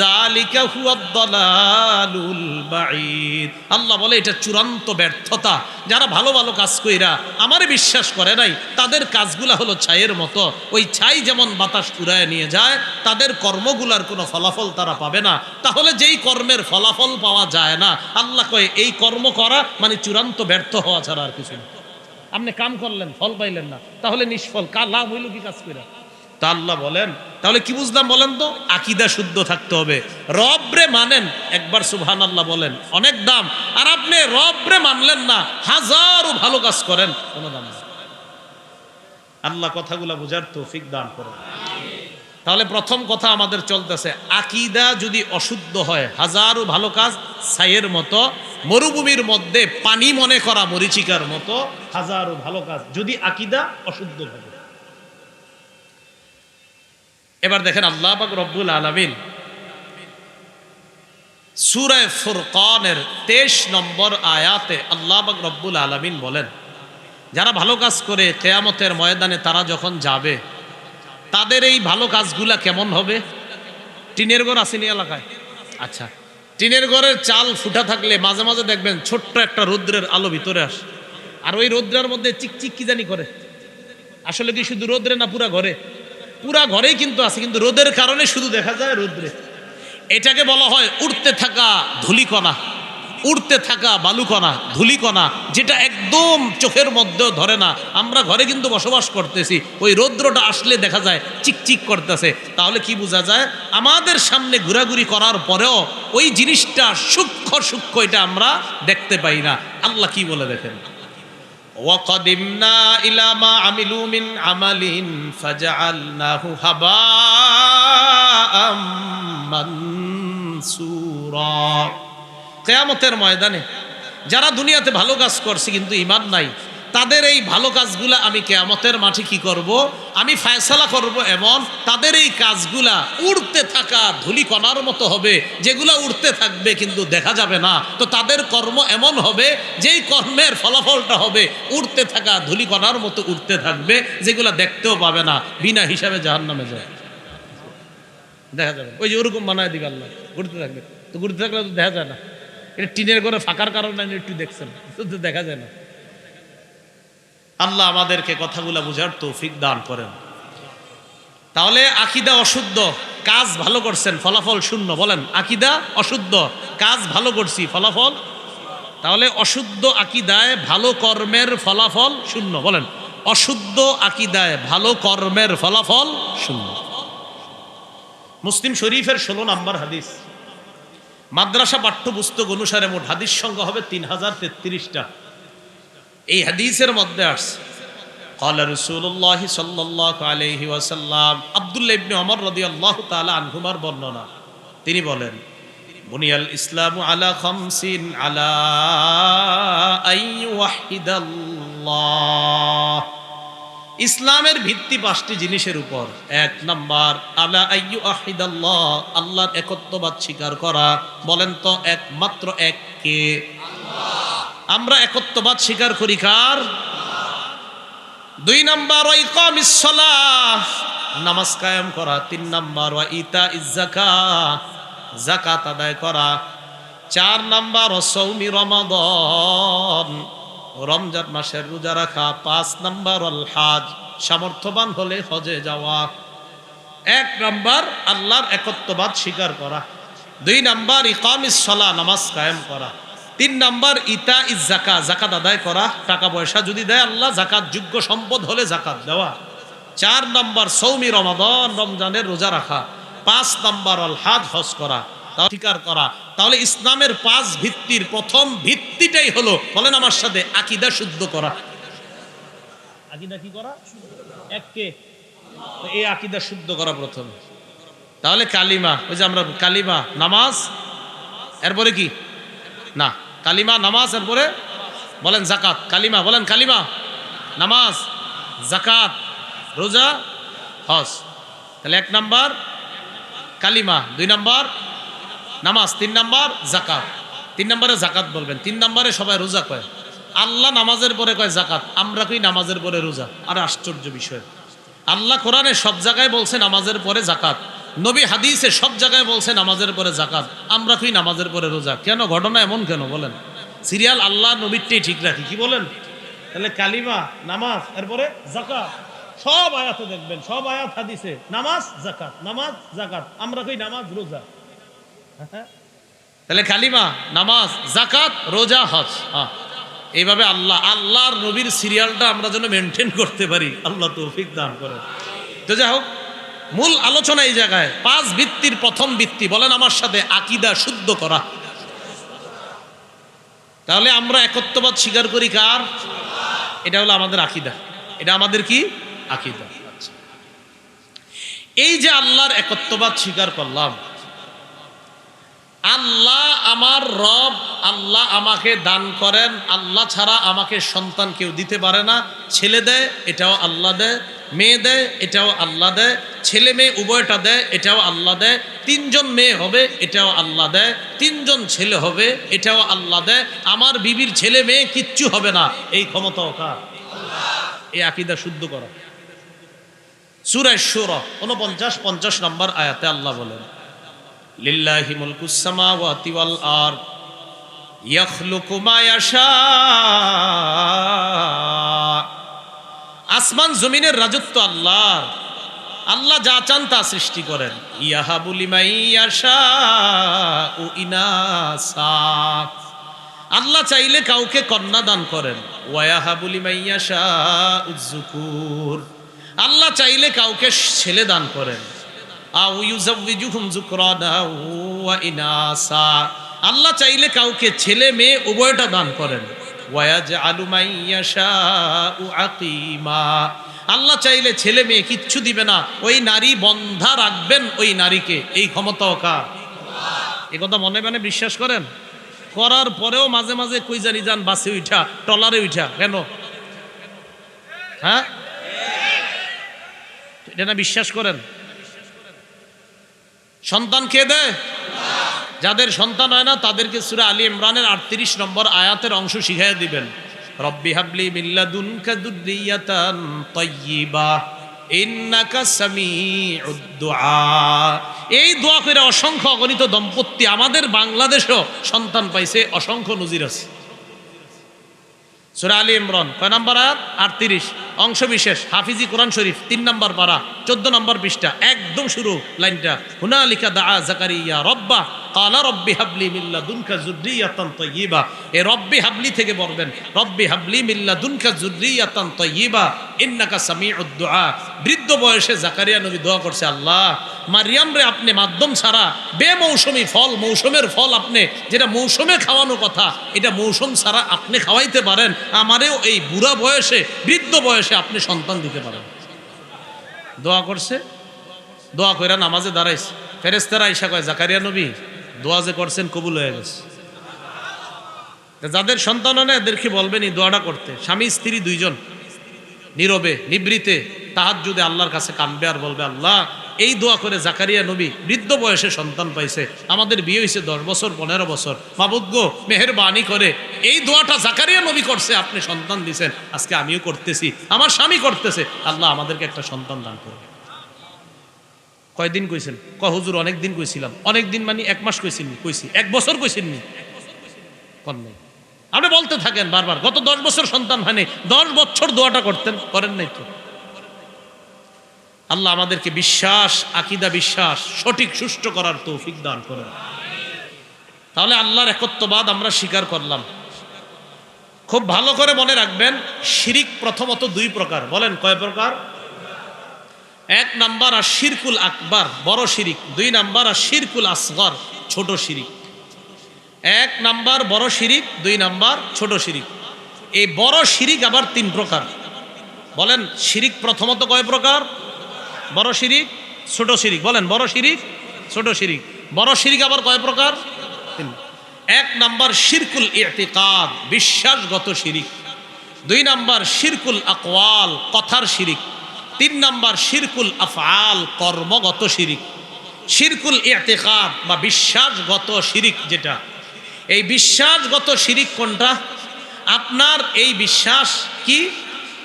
যালিকা হুয়াদ দালালুল বাঈদ। আল্লাহ বলে এটা চূড়ান্ত ব্যর্থতা। যারা ভালো ভালো কাজ কইরা আমারে বিশ্বাস করে নাই, তাদের কাজগুলা হলো ছাইয়ের মতো। ওই ছাই যেমন বাতাস উড়ায় নিয়ে যায়, তাদের কর্মগুলার কোনো ফলাফল তারা পাবে না। তাহলে যেই কর্মের ফলাফল পাওয়া যায় না, আল্লাহ কয় এই কর্ম করা মানে চূড়ান্ত ব্যর্থ হওয়া ছাড়া আর কিছু না। আপনি কাম করলেন, ফল পাইলেন না, তাহলে নিষ্ফল। কার লাভ হইল কি কাজ কইরা? তা আল্লাহ বলেন, তাহলে কি বুঝলাম বলেন তো? আকীদা শুদ্ধ থাকতে হবে। রবরে মানেন, একবার সুবহানাল্লাহ বলেন, অনেক দাম। আর আপনি রবরে মানলেন না, হাজারো ভালো কাজ করেন, কোনো দাম নেই। আল্লাহ কথাগুলা বুঝার তৌফিক দান করেন। তাহলে প্রথম কথা আমাদের চলতেছে, আকীদা যদি অশুদ্ধ হয়, হাজারো ভালো কাজ ছাইয়ের মতো, মরুভূমির মধ্যে পানি মনে করা মরিচিকার মতো হাজারো ভালো কাজ, যদি আকীদা অশুদ্ধ হবে। এবার দেখেন আল্লাহ পাক রব্বুল আলামিন সূরা ফুরকানের 23 নম্বর আয়াতে আল্লাহ পাক রব্বুল আলামিন বলেন, যারা ভালো কাজ করে কিয়ামতের ময়দানে তারা যখন যাবে, তাদের এই ভালো কাজগুলা কেমন হবে? টিনের ঘর আসেনি এলাকায়? আচ্ছা, টিনের ঘরের চাল ফুটা থাকলে মাঝে মাঝে দেখবেন ছোট্ট একটা রৌদ্রের আলো ভিতরে আসে, আর ওই রৌদ্রের মধ্যে চিকচিক কি জানি করে, আসলে কি শুধু রোদ্রে না পুরা ঘরে? পুরা ঘরেই কিন্তু আছে, কিন্তু রোদের কারণে শুধু দেখা যায় রোদ্রে। এটাকে বলা হয় উড়তে থাকা ধূলিকণা, উড়তে থাকা বালুকণা, ধূলিকণা, যেটা একদম চোখের মধ্যেও ধরে না। আমরা ঘরে কিন্তু বসবাস করতেছি, ওই রৌদ্রটা আসলে দেখা যায় চিকচিক করতেছে। তাহলে কি বোঝা যায়? আমাদের সামনে ঘোরাঘুরি করার পরেও ওই জিনিসটা সূক্ষ্ম সূক্ষ্ম, এটা আমরা দেখতে পাই না। আল্লাহ কি বলে দেখেন, ওয়াকাদিমনা ইলা মা আমিলু মিন আমালিন ফাজআলনাহু হাবাআম মানসুরা। কিয়ামতের ময়দানে যারা দুনিয়াতে ভালো কাজ করছে কিন্তু ঈমান নাই, তাদের এই ভালো কাজগুলা আমি কিয়ামতের মাঠে কি করব? আমি ফয়সালা করব, এমন তাদের এই কাজগুলা উড়তে থাকা ধূলিকণার মতো হবে, যেগুলা উড়তে থাকবে কিন্তু দেখা যাবে না। তো তাদের কর্ম এমন হবে, যেই কর্মের ফলাফলটা হবে উড়তে থাকা ধূলিকণার মতো উড়তে থাকবে, যেগুলা দেখতেও পাবে না, বিনা হিসাবে জাহান্নামে যায়, দেখা যাবে। ওই যে ওরকম বানায় দিবে আল্লাহ, ঘুরতে থাকবে। তো ঘুরতে থাকলে তো দেখা যায় না, এটা টিনের ঘরে ফাঁকার কারণে একটু দেখছেন, তো দেখা যায় না। আল্লাহ আমাদেরকে কথাগুলা বুঝার তৌফিক দান করেন। তাহলে আকীদা অশুদ্ধ, কাজ ভালো করছেন, ফলাফল শূন্য। বলেন, আকীদা অশুদ্ধ, কাজ ভালো করছি, ফলাফল। তাহলে অশুদ্ধ আকীদায় ভালো কর্মের ফলাফল শূন্য। বলেন, অশুদ্ধ আকীদায় ভালো কর্মের ফলাফল শূন্য। মুসলিম শরীফের 16 নম্বর হাদিস। মাদ্রাসা পাঠ্যপুস্তক অনুসারে মোট হাদিস সংখ্যা হবে 3033টা। এই হাদিসের মধ্যে আসছে, ক্বালা রাসূলুল্লাহ সাল্লাল্লাহু আলাইহি ওয়াসাল্লাম, আব্দুল্লাহ ইবনে ওমর রাদিয়াল্লাহু তাআলা আনহুমার বর্ণনা। তিনি বলেন, বুনিয়াল ইসলামু আলা খামসিন আলা আইয়ুহিদাল্লাহ। ইসলামের ভিত্তি 5টি জিনিসের উপর। 1 নাম্বার আলা আইয়ুহিদাল্লাহ, আল্লাহর একত্ববাদ স্বীকার করা। বলেন তো একমাত্র এক কে? আমরা একত্ববাদ স্বীকার করি কার? 2 নাম্বার ওয়া ইকামিস সালাহ, নামাজ কায়েম করা। 3 নাম্বার ওয়া ইতাইজ যাকাত, যাকাত আদায় করা। 4 নাম্বার ওয়া সাওমি রমাদান, রমজান মাসের রোজা রাখা। 5 নাম্বার ওয়াল হজ, সামর্থ্যবান হলে হজে যাওয়া। 1 নাম্বার আল্লাহর একত্ববাদ স্বীকার করা। 2 নাম্বার ইকামিস সালাহ, নামাজ কায়েম করা। 3 নাম্বার ইতাইজ যাকাত, যাকাত আদায় করা। টাকা পয়সা যদি দেয় আল্লাহ, যাকাত যোগ্য সম্পদ হলে যাকাত দেওয়া। 4 নাম্বার সৌমি রমাদান, রমজানের রোজা রাখা। 5 নাম্বার আল হজ, হজ করা, স্বীকার করা। তাহলে ইসলামের 5 ভিত্তির প্রথম ভিত্তিটাই হলো, বলেন আমার সাথে, আকীদা শুদ্ধ করা। আকীদা কি করা? এককে, এই আকীদা শুদ্ধ করা প্রথম। তাহলে কালিমা, ওই যে আমরা কালিমা, নামাজ, এরপরে কি? না, কালিমা, নামাজ, এরপরে বলেন যাকাত। কালিমা বলেন, কালিমা, নামাজ, যাকাত, রোজা, হজ। তাহলে 1 নাম্বার কালিমা, 2 নাম্বার নামাজ, 3 নাম্বার যাকাত। 3 নাম্বারে যাকাত বলবেন, 3 নাম্বারে সবাই রোজা কয়। আল্লাহ নামাজের পরে কয় যাকাত, আমরা কই নামাজের পরে রোজা। আর আশ্চর্য বিষয়, আল্লাহ কোরআনে সব জায়গায় বলছে নামাজের পরে যাকাত, নবী হাদিসে সব জায়গায় বলছে নামাজের পরে যাকাত, আমরা কই নামাজের পরে রোজা। কেন? ঘটনা এমন কেন বলেন? সিরিয়াল আল্লাহ নবীরটাই ঠিক রাখি, কি বলেন? তাহলে কালিমা, নামাজ, এরপরে যাকাত, সব আয়াতে দেখবেন, সব আয়াত হাদিসে নামাজ যাকাত, নামাজ যাকাত, আমরা কই নামাজ রোজা। তাহলে কালিমা, নামাজ, যাকাত, রোজা, হজ। এইভাবে আল্লাহর নবীর সিরিয়ালটা আমরা যেন মেনটেন করতে পারি, আল্লাহ তৌফিক দান করেন। তো যাই হোক, মূল আলোচনা এই জায়গায় 5 ভিত্তির প্রথম ভিত্তি, বলেন আমার সাথে, আকীদা শুদ্ধ করা। তাহলে আমরা একত্ববাদ স্বীকার করি কার? এটা হলো আমাদের আকীদা। এটা আমাদের কি? আকীদা। আচ্ছা, এই যে আল্লাহর একত্ববাদ স্বীকার করলাম, আল্লাহ আমার রব, আল্লাহ আমাকে দান করেন, আল্লাহ ছাড়া আমাকে সন্তান কেউ দিতে পারে না। ছেলে দেয়, এটাও আল্লাহ দেয়। মেয়ে দেয়, এটাও আল্লাহ দেয়। ছেলে মেয়ে উভয়টা দেয়, এটাও আল্লাহ দেয়। 3 জন মেয়ে হবে, এটাও আল্লাহ দেয়। 3 জন ছেলে হবে, এটাও আল্লাহ দেয়। আমার বিবির ছেলে মেয়ে কিচ্ছু হবে না, এই ক্ষমতাও কার? এই আকীদা শুদ্ধ করা। সূরা শুরা 49-50 নম্বর আয়াতে আল্লাহ বলেন, লিল্লাহি মুলকুস সামাওয়াতি ওয়াল আরদ ইয়াখলুকু মা ইয়াশা। আসমান জমিনের রাজত্ব আল্লাহর। আল্লাহ যা চান তা সৃষ্টি করেন। ইয়াহাবু লিমান ইয়াশাউ ইনাসা, আল্লাহ চাইলে কাউকে কন্যা দান করেন। ওয়ায়াহাবু লিমান ইয়াশাউ যুকুর, আল্লাহ চাইলে কাউকে ছেলে দান করেন। আও ইউযাওয়িজুহুম যুকরানা ওয়া ইনাসা, আল্লাহ চাইলে কাউকে ছেলে মেয়ে উভয়টা দান করেন। ওয়ায়াজআলু মান ইয়াশাউ আকীমা, আল্লাহ চাইলে ছেলে মেয়ে কিচ্ছু দিবে না, ওই নারী বন্ধা রাখবেন ওই নারীকে। এই ক্ষমতাও কার? এই কথা মনে মনে বিশ্বাস করেন। করার পরেও মাঝে মাঝে কই জানি যান বাসে উঠা, টলারে উঠা, কেন? হ্যাঁ, এটা না বিশ্বাস করেন? সন্তান কে দেয়? যাদের সন্তান হয় না তাদেরকে সূরা আলী ইমরানের 38 নম্বর আয়াতের অংশ শিখাইয়া দিবেন। রব্বি হাবলি মিন লাদুনকা যুররিয়াতান তাইয়্যিবা ইন্নাকা সামিউদ দুআ। এই দোয়া করে অসংখ্য অগণিত দম্পতি আমাদের বাংলাদেশেও সন্তান পাইছে, অসংখ্য নজির আছে। সূরা আলী ইমরান কয় নম্বর আয়াত? 38, অংশ বিশেষ, হাফিজি কোরআন শরীফ 3 নম্বর পারা 14 নম্বর পৃষ্ঠা, একদম শুরু লাইনটা, হুনালিকা দাআ যাকারিয়া রব্বা ক্বালা রব্বি হাবলি মিন লাদুনকা যুররিয়াতান তাইয়্যিবা। এই রব্বি হাবলি থেকে পড়বেন, রব্বি হাবলি মিন লাদুনকা যুররিয়াতান তাইয়্যিবা ইন্নাকা সামিউদ দুআ। বৃদ্ধ বয়সে জাকারিয়া নবী দোয়া করছে, আল্লাহ মারিয়াম রে আপনি মাধ্যম ছাড়া বেমৌসুমি ফল, মৌসুমের ফল আপনি যেটা মৌসুমে খাওয়ানো কথা, এটা মৌসুম ছাড়া আপনি খাওয়াইতে পারেন, আমারেও এই বুড়া বয়সে বৃদ্ধ বয়সে আপনি সন্তান দিতে পারেন। দোয়া করছে, দোয়া কইরা নামাজে দাঁড়াইছে, ফেরেশতারা আইসা কয় জাকারিয়া নবী দোয়া যে করছেন কবুল হয়ে গেছে। যাদের সন্তান হয় না এদেরকে বলবেন এই দোয়াটা করতে। স্বামী স্ত্রী দুইজন নীরবে নিবৃতে তাহাজ্জুদে আল্লাহর কাছে কাঁদবে আর বলবে, আল্লাহ এই দোয়া করে জাকারিয়া নবী বৃদ্ধ বয়সে সন্তান পাইছে, আমাদের বিয়ে হয়েছে 10 বছর 15 বছর, মাবুদ গো মেহেরবানি করে এই দোয়াটা জাকারিয়া নবী করছে, আপনি সন্তান দিছেন, আজকে আমিও করতেছি, আমার স্বামী করতেছে, আল্লাহ আমাদেরকে একটা সন্তান দান করবে। কয়দিন কইছেন? হুজুর অনেক দিন কইছিলাম। অনেক দিন মানে 1 মাস কইছেননি? কইছি। 1 বছর কইছেননি? কোন নেই। আপনি বলতে থাকেন বারবার, গত 10 বছর সন্তান হয়নি, 10 বছর দোয়াটা করতেন, করেন নাই তো। আল্লাহ আমাদেরকে বিশ্বাস, আকীদা বিশ্বাস সঠিক সুষ্ঠু করার তৌফিক দান করেন। তাহলে আল্লাহর একত্ববাদ আমরা স্বীকার করলাম। খুব ভালো করে মনে রাখবেন, শিরিক প্রথমত 2 প্রকার। বলেন কয় প্রকার? 1 নাম্বার আর শিরকুল আকবার, বড় শিরিক। 2 নাম্বার আর শিরকুল আসগর, ছোট শিরিক। 1 নাম্বার বড় শিরিক, 2 নাম্বার ছোট শিরিক। এই বড় শিরিক আবার 3 প্রকার। বলেন শিরিক প্রথমত কয় প্রকার? বড় শিরিক, ছোট শিরিক। বলেন বড় শিরিক, ছোট শিরিক। বড় শিরিক আবার কয় প্রকার? 3। 1 নাম্বার শিরকুল ইতিকাদ, বিশ্বাসগত শিরিক। 2 নাম্বার শিরকুল আকওয়াল, কথার শিরিক। 3 নাম্বার শিরকুল আফআল, কর্মগত শিরিক। শিরকুল ইতিকাদ বা বিশ্বাসগত শিরিক যেটা, এই বিশ্বাসগত শিরিক কোনটা? আপনার এই বিশ্বাস কি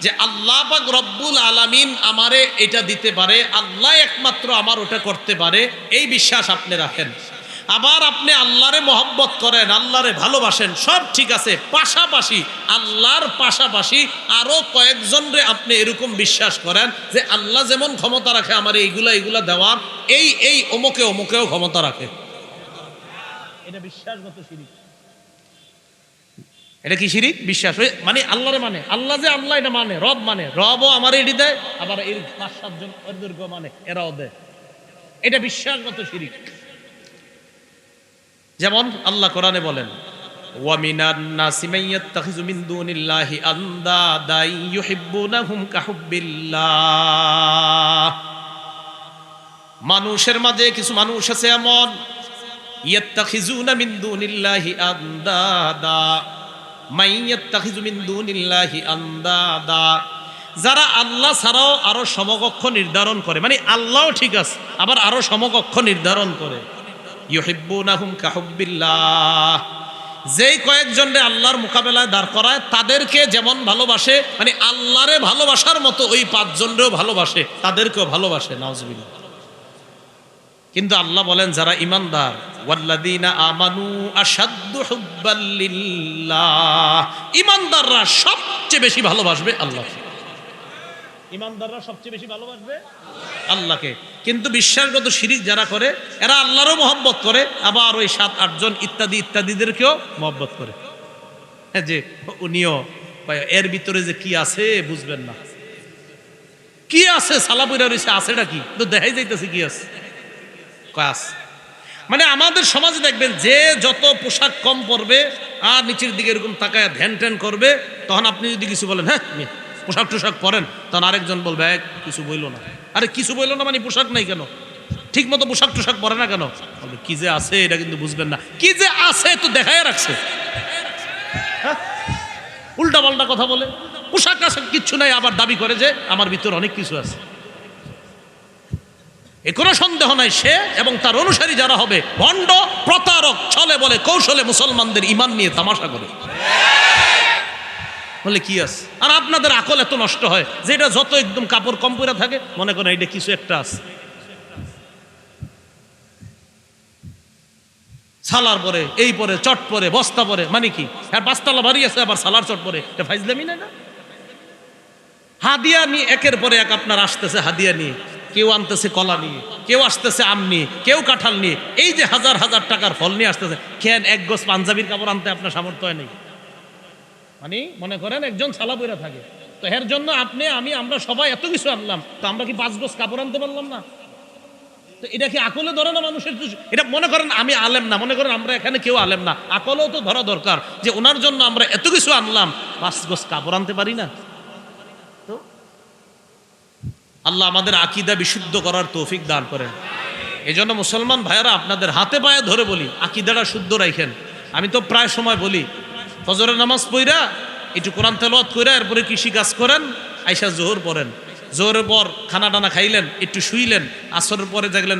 যে আল্লাহ পাক রব্বুল আলামিন আমারে এটা দিতে পারে, আল্লাহ একমাত্র আমার ওটা করতে পারে, এই বিশ্বাস আপনি রাখেন। আবার আপনি আল্লাহরে মহব্বত করেন, আল্লাহরে ভালোবাসেন, সব ঠিক আছে। পাশাপাশি আল্লাহর পাশাপাশি আরো কয়েকজনরে আপনি এরকম বিশ্বাস করেন যে আল্লাহ যেমন ক্ষমতা রাখে আমার এইগুলা দেওয়ার, এই অমুকেও ক্ষমতা রাখে। এটা বিশ্বাসগত শিরিক। এটা কি শিরিক? বিশ্বাস মানে আল্লাহরে মানে, আল্লাহ যে আল্লাহ এটা মানে, রব মানে, রবও আমার এটি দেয়, আবার এর 5-7 জন অর্ধর্গ মানে এরাও দেয়। এটা বিশ্বাসগত শিরিক। যেমন আল্লাহ কোরআনে বলেন, ওয়া মিনান নাসি মান ইয়াত্তাখিযু মিন দুনিল্লাহি আনদাদা ইউহিব্বুনাহুম কাহুব্বিল্লাহ। মানুষের মাঝে কিছু মানুষ আছে এমন, ইয়াত্তাখিযুনা মিন দুনিল্লাহি আনদাদা, মান ইয়াত্তাখিযু মিন দুনিল্লাহি আনদাদা, যারা আল্লাহ ছাড়াও আরো সমকক্ষ নির্ধারণ করে, মানে আল্লাহও ঠিক আছে আবার আরো সমকক্ষ নির্ধারণ করে। ইউহিব্বুনাহুম কাহুব্বিল্লাহ, যেই কয়েকজনরে আল্লাহর মোকাবেলায় দাঁড় করায় তাদেরকে যেমন ভালোবাসে, মানে আল্লাহরে ভালোবাসার মতো ওই 5 জনরেও ভালোবাসে, তাদেরকেও ভালোবাসে। নাউজুবিল্লাহ। কিন্তু আল্লাহ বলেন যারা ঈমানদার, ওয়াল্লাযীনা আমানু আশাদ্দু হুব্বাল লিল্লাহ, ঈমানদাররা সবচেয়ে বেশি ভালোবাসবে আল্লাহকে। ইমানদাররা সবচেয়ে বেশি ভালোবাসবে আল্লাহকে। কিন্তু বিশ্বাসগত শিরিক যারা করে এরা আল্লাহরও মহব্বত করে, আবার ওই 7-8 জন ইত্যাদি ইত্যাদিদেরকেও মহব্বত করে। যে উনিও এর ভিতরে যে কি আছে বুঝবেন না, কি আছে সালাপুরা রয়েছে, আছেটা কি তো দেখাই যাইতেছে কি আছে কাজ। মানে আমাদের সমাজে দেখবেন যে যত পোশাক কম পরবে আর নিচের দিকে এরকম তাকায় ধ্যান ট্যান করবে, তখন আপনি যদি কিছু বলেন হ্যাঁ পোশাক টোশাক পরেন, তখন আরেকজন বলবে কিছু বইলো না। আরে কিছু বইলো না মানে পোশাক নাই কেন, ঠিক মতো পোশাক টোশাক পরে না কেন, বলবে কি যে আছে এটা কিন্তু বুঝবেন না, কি যে আছে তো দেখায় রাখছে। উল্টা পাল্টা কথা বলে, পোশাক আশাক কিচ্ছু নাই, আবার দাবি করে যে আমার ভিতর অনেক কিছু আছে। এ কোনো সন্দেহ নাই সে এবং তার অনুসারী যারা হবে ভণ্ড, প্রতারক, ছলে বলে কৌশলে মুসলমানদের ইমান নিয়ে তামাশা করে। বলে কি আছে, আর আপনাদের আকল এত নষ্ট হয় যে এটা যত একদম কাপড় কম পরে থাকে মনে করেন এটা কিছু একটা আছে। সালার পরে এই পরে চট পরে বস্তা পরে মানে কি, আর 5 তলা বাড়ি আছে আবার সালার চট পরে, এটা ফাইজলামি না? হাদিয়া নিয়ে একের পরে এক আপনার আসতেছে হাদিয়া নিয়ে, কেউ আনতেছে কলা নিয়ে, কেউ আসতেছে আম নিয়ে, কেউ কাঁঠাল নিয়ে, এই যে হাজার হাজার টাকার ফল নিয়ে আসতেছে। কেন এক গজ পাঞ্জাবির কাপড় আনতে আপনার সামর্থ্য হয় নেই? মানে মনে করেন একজন সালা বইরা থাকে, তো এর জন্য আপনি আমরা সবাই এত কিছু আনলাম, তো আমরা কি 5 গজ কাপড় আনতে পারলাম না? তো এটা কি আকলে ধরে না মানুষের? এটা মনে করেন আমি আলেম না, মনে করেন আমরা এখানে কেউ আলেম না, আকলেও তো ধরা দরকার যে ওনার জন্য আমরা এত কিছু আনলাম, 5 গজ কাপড় আনতে পারি না? তো আল্লাহ আমাদের আকীদা বিশুদ্ধ করার তৌফিক দান করেন। এই জন্য মুসলমান ভাইয়েরা আপনাদের হাতে পায়ে ধরে বলি আকীদাটা শুদ্ধ রাখেন। আমি তো প্রায় সময় বলি ফজরের নামাজ পড়া একটু কোরআন তেলাওয়াত কইরা এরপরে কৃষি কাজ করেন, আইসা জোহর পড়েন, জোহরের পর খানা টানা খাইলেন, একটু শুইলেন, আসরের পরে দেখলেন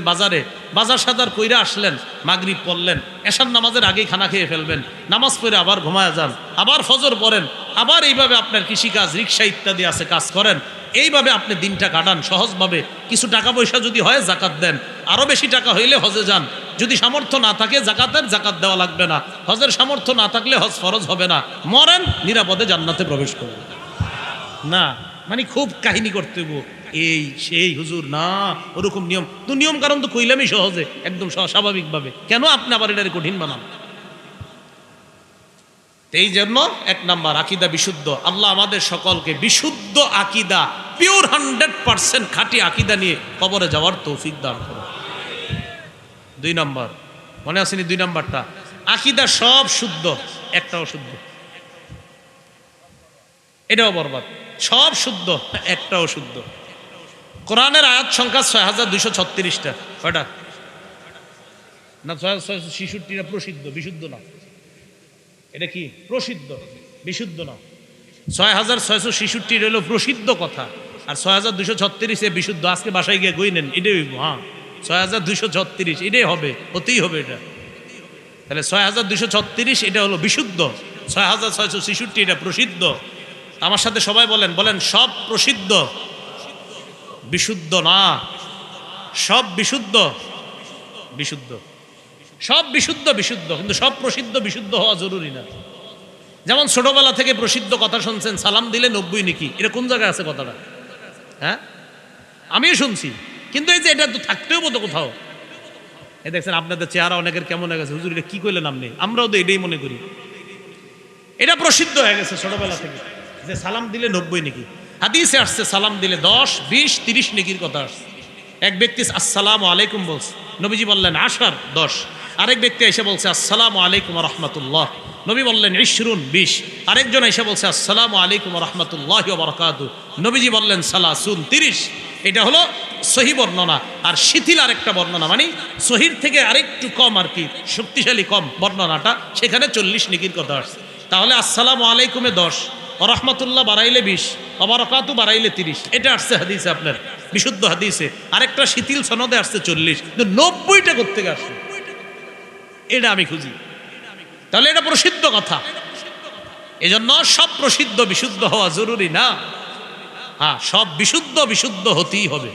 বাজার সাজার কইরা আসলেন, মাগরিব পড়লেন, এশার নামাজের আগেই খানা খেয়ে ফেলবেন, নামাজ পড়ে আবার ঘুমায় যান, আবার ফজর পড়েন, আবার এইভাবে আপনার কৃষিকাজ রিক্সা ইত্যাদি আছে কাজ করেন। এইভাবে আপনি দিনটা কাটান সহজভাবে। কিছু টাকা পয়সা যদি হয় জাকাত দেন, আরো বেশি টাকা হইলে হজে যান। যদি সামর্থ্য না থাকে জাকাত দেওয়া লাগবে না, হজের সামর্থ্য না থাকলে হজ ফরজ হবে না, মরেন নিরাপদে জান্নাতে প্রবেশ করবেন না। মানে খুব কাহিনী করতে হইব এই সেই হুজুর না, ওরকম নিয়ম তো, নিয়ম কারণ তো কইলামই সহজে একদম স্বাভাবিকভাবে, কেন আপনি আবার এটারে কঠিন বানান? এই জন্য 1 নাম্বার আকীদা বিশুদ্ধ। আল্লাহ আমাদের সকলকে বিশুদ্ধ আকীদা, পিওর 100% খাঁটি আকীদা নিয়ে কবরে যাওয়ার তৌফিক দান করুন। 2 নাম্বার মনে আসেনি? 2 নাম্বারটা আকীদা সব শুদ্ধ, একটাও শুদ্ধ, এটাও বরবাদ। সব শুদ্ধ, একটাও শুদ্ধ। কোরআনের আয়াত সংখ্যা 6236টা। কয়টা? না 6666টা প্রসিদ্ধ, বিশুদ্ধ না। এটা কি প্রসিদ্ধ, বিশুদ্ধ না। 6666 হলো প্রসিদ্ধ কথা, আর 6236 বিশুদ্ধ। আজকে বাসায় গিয়ে গই নেন, এটাই হইব। হ্যাঁ 6236 এটাই হবে, হতেই হবে এটা। তাহলে 6236 এটা হলো বিশুদ্ধ, 6666 এটা প্রসিদ্ধ। আমার সাথে সবাই বলেন সব প্রসিদ্ধ, বিশুদ্ধ না। সব বিশুদ্ধ, বিশুদ্ধ। সব বিশুদ্ধ, বিশুদ্ধ, কিন্তু সব প্রসিদ্ধ বিশুদ্ধ হওয়া জরুরি না। যেমন ছোটবেলা থেকে প্রসিদ্ধ কথা শুনছেন, সালাম দিলে 90 নেকি। এটা কোন জায়গায় আছে কথাটা? হ্যাঁ আমিও শুনছি, কিন্তু এই যে এটা তো থাকতেও বলতো কোথাও। এই দেখছেন আপনাদের চেহারা অনেকের কেমন হয়ে গেছে, হুজুর এটা কি কইলেন আপনি? আমরাও তো এটাই মনে করি। এটা প্রসিদ্ধ হয়ে গেছে ছোটবেলা থেকে যে সালাম দিলে 90 নেকি। হাদিসে আসছে সালাম দিলে 10, 20, 30 নেকির কথা আসছে। এক ব্যক্তি আসসালামু আলাইকুম বলছে, নবীজি বললেন 10। আরেক ব্যক্তি এসে বলছে আসসালামু আলাইকুম ওয়া রাহমাতুল্লাহ, নবী বললেন 20। আরেকজন এসে বলছে আসসালামু আলাইকুম ওয়া রাহমাতুল্লাহি ওয়া বারাকাতুহু, নবীজি বললেন 30। এটা হলো সহি বর্ণনা। আর শিথিল আরেকটা বর্ণনা, মানে সহির থেকে আরেকটু কম আর কি, শক্তিশালী কম বর্ণনাটা, সেখানে 40 নেকির কথা আসছে। তাহলে আসসালামু আলাইকুমে 10, ওয়া রাহমাতুল্লাহ বাড়াইলে 20, ওয়া বারাকাতু বাড়াইলে 30। এটা আসছে হাদিসে, আপনার বিশুদ্ধ হাদিসে। আরেকটা শিথিল সনদে আসছে 40, কিন্তু 90টা কোত্থেকে আসছে এটা আমি খুঁজি। তাহলে এটা প্রসিদ্ধ কথা। এজন্য সব প্রসিদ্ধ বিশুদ্ধ হওয়া জরুরি না। হ্যাঁ সব বিশুদ্ধ বিশুদ্ধ হতেই হবে।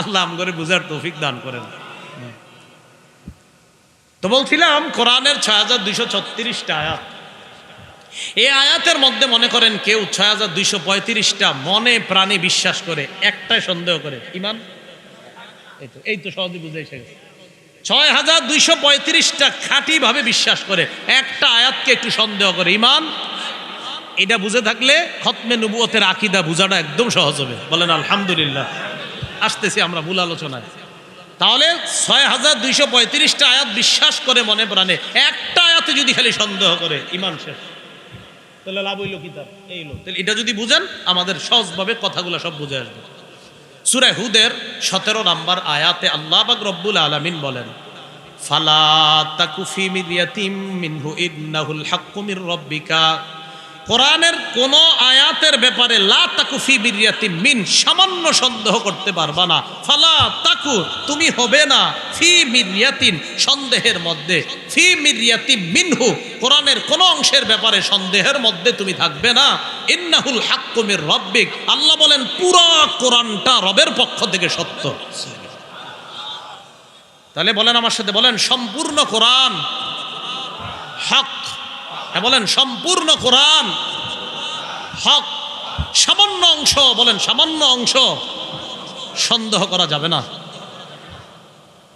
আল্লাহ আমগরে বুঝার তৌফিক দান করেন। তো বলছিলাম কোরআনের 6236টা আয়াত, এই আয়াতের মধ্যে মনে করেন কেউ ৬,২৩৫টা মনে প্রাণে বিশ্বাস করে, একটাই সন্দেহ করে, ইমান? এই তো সহজে বুঝে এসে গেছে। ৬,২৩৫টা খাঁটি ভাবে বিশ্বাস করে, একটা আয়াতকে একটু সন্দেহ করে, ইমান? এটা বুঝে থাকলে খতমে নবুয়তের আকীদা বুঝাটা একদম সহজ হবে। বলেন আলহামদুলিল্লাহ। আসতেছি আমরা মূল আলোচনায়। তাহলে ৬,২৩৫টা আয়াত বিশ্বাস করে মনে প্রাণে, একটা আয়াতে যদি খালি সন্দেহ করে, ইমান শেষ। তাহলে লাভ হইল কি তার? এই লোক তাহলে এটা যদি বুঝেন আমাদের সহজভাবে কথাগুলো সব বুঝে আসবে। সূরা হুদের 17 নম্বর আয়াতে আল্লাহ পাক রব্বুল আলামিন বলেন, ফালা তাকু ফি মিরয়াতিম মিনহু ইন্নাহুল হাক্কু মির রাব্বিকা। কোরআনের কোন আয়াতের ব্যাপারে লা তাকু ফি মিরয়াতিম মিন, সামান্য সন্দেহ করতে পারবা না। ফালা তাকু, তুমি হবে না, ফি মিরয়াতিন, সন্দেহের মধ্যে, ফি মিরয়াতিম মিনহু, কোরআনের কোন অংশের ব্যাপারে সন্দেহের মধ্যে তুমি থাকবে না। ইন্নাহুল হাক্কু মির রাব্বিক, আল্লাহ বলেন পুরো কোরআনটা রবের পক্ষ থেকে সত্য। তাহলে বলেন আমার সাথে, বলেন সম্পূর্ণ কোরআন হক। হ্যাঁ বলেন সম্পূর্ণ কোরআন হক। সামান্য অংশ, বলেন সামান্য অংশ সন্দেহ করা যাবে না।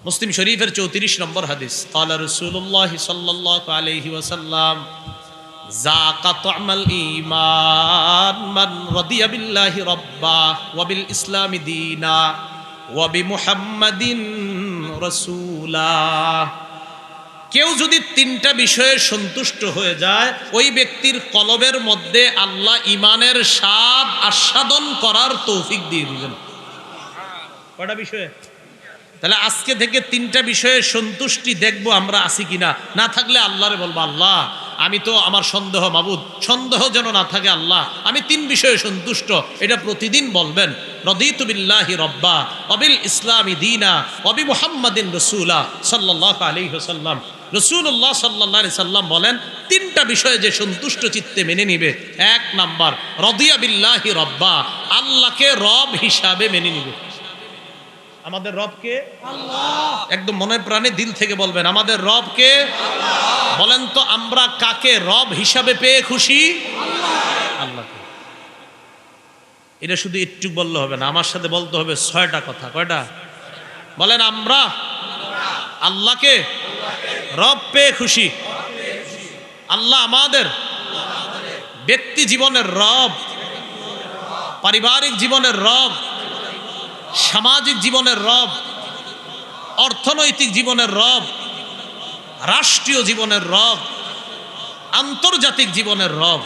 মুসলিম শরীফের 34 নম্বর হাদিস, ক্বালা রাসূলুল্লাহ সাল্লাল্লাহু আলাইহি ওয়াসাল্লাম, যাকা তু'মাল ঈমান মান রাদিয়া বিল্লাহি রাব্বা ওয়া বিল ইসলামি দীনা ওয়া বিমুহাম্মাদিন রাসূলা। কেউ যদি তিনটা বিষয়ে সন্তুষ্ট হয়ে যায়, ওই ব্যক্তির কলবের মধ্যে আল্লাহ ইমানের স্বাদ আস্বাদন করার তৌফিক দিয়ে দিবেন। কয়টা বিষয়ে? তাহলে আজকে থেকে তিনটা বিষয়ে সন্তুষ্টি দেখবো আমরা আছি কিনা। না থাকলে আল্লাহরে বলবো, আল্লাহ আমি তো, আমার সন্দেহ, মাবুদ সন্দেহ যেন না থাকে, আল্লাহ আমি 3 বিষয়ে সন্তুষ্ট। এটা প্রতিদিন বলবেন। রাদিতু বিল্লাহি রাব্বা ওয়া বিল ইসলামি দীনা ওয়া বিমুহাম্মাদিন রাসূলা সাল্লাল্লাহু আলাইহি ওয়াসাল্লাম। রাসূলুল্লাহ সাল্লাল্লাহু আলাইহি সাল্লাম বলেন, 3টা বিষয়ে যে সন্তুষ্ট চিত্তে মেনে নিবে, 1 নাম্বার রাদিয়া বিল্লাহি রাব্বা, আল্লাহকে রব হিসাবে মেনে নিবে। আমাদের রবকে আল্লাহ। একদম মনে প্রাণে দিল থেকে বলবেন, আমাদের রবকে আল্লাহ। বলেন তো আমরা কাকে রব হিসাবে পেয়ে খুশি? আল্লাহকে। এটা শুধু একটু বললে হবে না, আমার সাথে বলতে হবে 6টা কথা। কয়টা? বলেন আমরা আল্লাহকে রব পেয়ে খুশি। আল্লাহ আমাদের ব্যক্তি জীবনের রব, পারিবারিক জীবনের রব, সামাজিক জীবনের রব, অর্থনৈতিক জীবনের রব, রাষ্ট্রীয় জীবনের রব, আন্তর্জাতিক জীবনের রব।